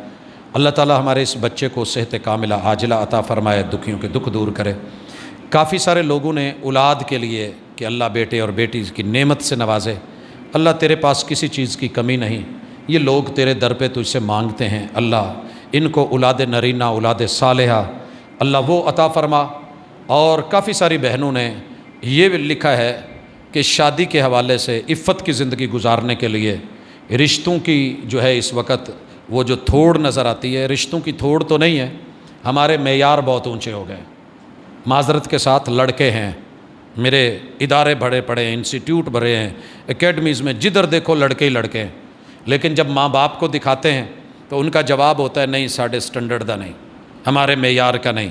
Speaker 1: اللہ تعالیٰ ہمارے اس بچے کو صحت کاملہ عاجلہ عطا فرمائے، دکھیوں کے دکھ دور کرے۔ کافی سارے لوگوں نے اولاد کے لیے کہ اللہ بیٹے اور بیٹی کی نعمت سے نوازے، اللہ تیرے پاس کسی چیز کی کمی نہیں، یہ لوگ تیرے در پہ تجھ سے مانگتے ہیں، اللہ ان کو اولاد نرینہ اولاد صالحہ اللہ وہ عطا فرما۔ اور کافی ساری بہنوں نے یہ بھی لکھا ہے کہ شادی کے حوالے سے عفت کی زندگی گزارنے کے لیے رشتوں کی جو ہے اس وقت وہ جو تھوڑ نظر آتی ہے، رشتوں کی تھوڑ تو نہیں ہے، ہمارے معیار بہت اونچے ہو گئے۔ معذرت کے ساتھ لڑکے ہیں، میرے ادارے بڑے پڑے ہیں، انسٹیٹیوٹ بڑے ہیں، اکیڈمیز میں جدھر دیکھو لڑکے ہی لڑکے ہیں، لیکن جب ماں باپ کو دکھاتے ہیں تو ان کا جواب ہوتا ہے نہیں ساڑھے سٹینڈرڈ دا نہیں، ہمارے معیار کا نہیں،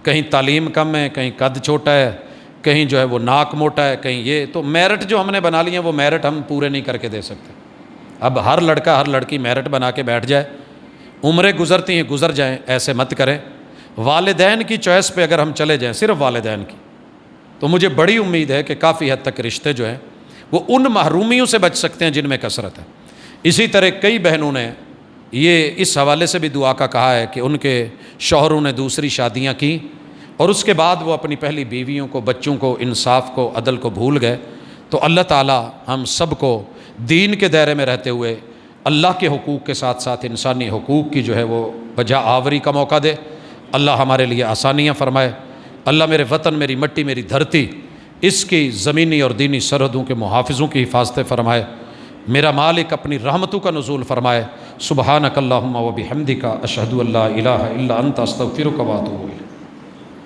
Speaker 1: کہیں تعلیم کم ہے، کہیں قد چھوٹا ہے، کہیں جو ہے وہ ناک موٹا ہے، کہیں یہ، تو میرٹ جو ہم نے بنا لی ہیں وہ میرٹ ہم پورے نہیں کر کے دے سکتے۔ اب ہر لڑکا ہر لڑکی میرٹ بنا کے بیٹھ جائے، عمریں گزرتی ہیں گزر جائیں، ایسے مت کریں۔ والدین کی چوائس پہ اگر ہم چلے جائیں، صرف والدین کی، تو مجھے بڑی امید ہے کہ کافی حد تک رشتے جو ہیں وہ ان محرومیوں سے بچ سکتے ہیں جن میں کثرت ہے۔ اسی طرح کئی بہنوں نے یہ اس حوالے سے بھی دعا کا کہا ہے کہ ان کے شوہروں نے دوسری شادیاں کی اور اس کے بعد وہ اپنی پہلی بیویوں کو، بچوں کو، انصاف کو، عدل کو بھول گئے، تو اللہ تعالیٰ ہم سب کو دین کے دائرے میں رہتے ہوئے اللہ کے حقوق کے ساتھ ساتھ انسانی حقوق کی جو ہے وہ بجا آوری کا موقع دے۔ اللہ ہمارے لیے آسانیاں فرمائے۔ اللہ میرے وطن، میری مٹی، میری دھرتی، اس کی زمینی اور دینی سرحدوں کے محافظوں کی حفاظت فرمائے۔ میرا مالک اپنی رحمتوں کا نزول فرمائے۔ سبحانک اللہم و بحمدک، اشہدو ان لا الہ الا انت، استغفرک و اتوب الیک۔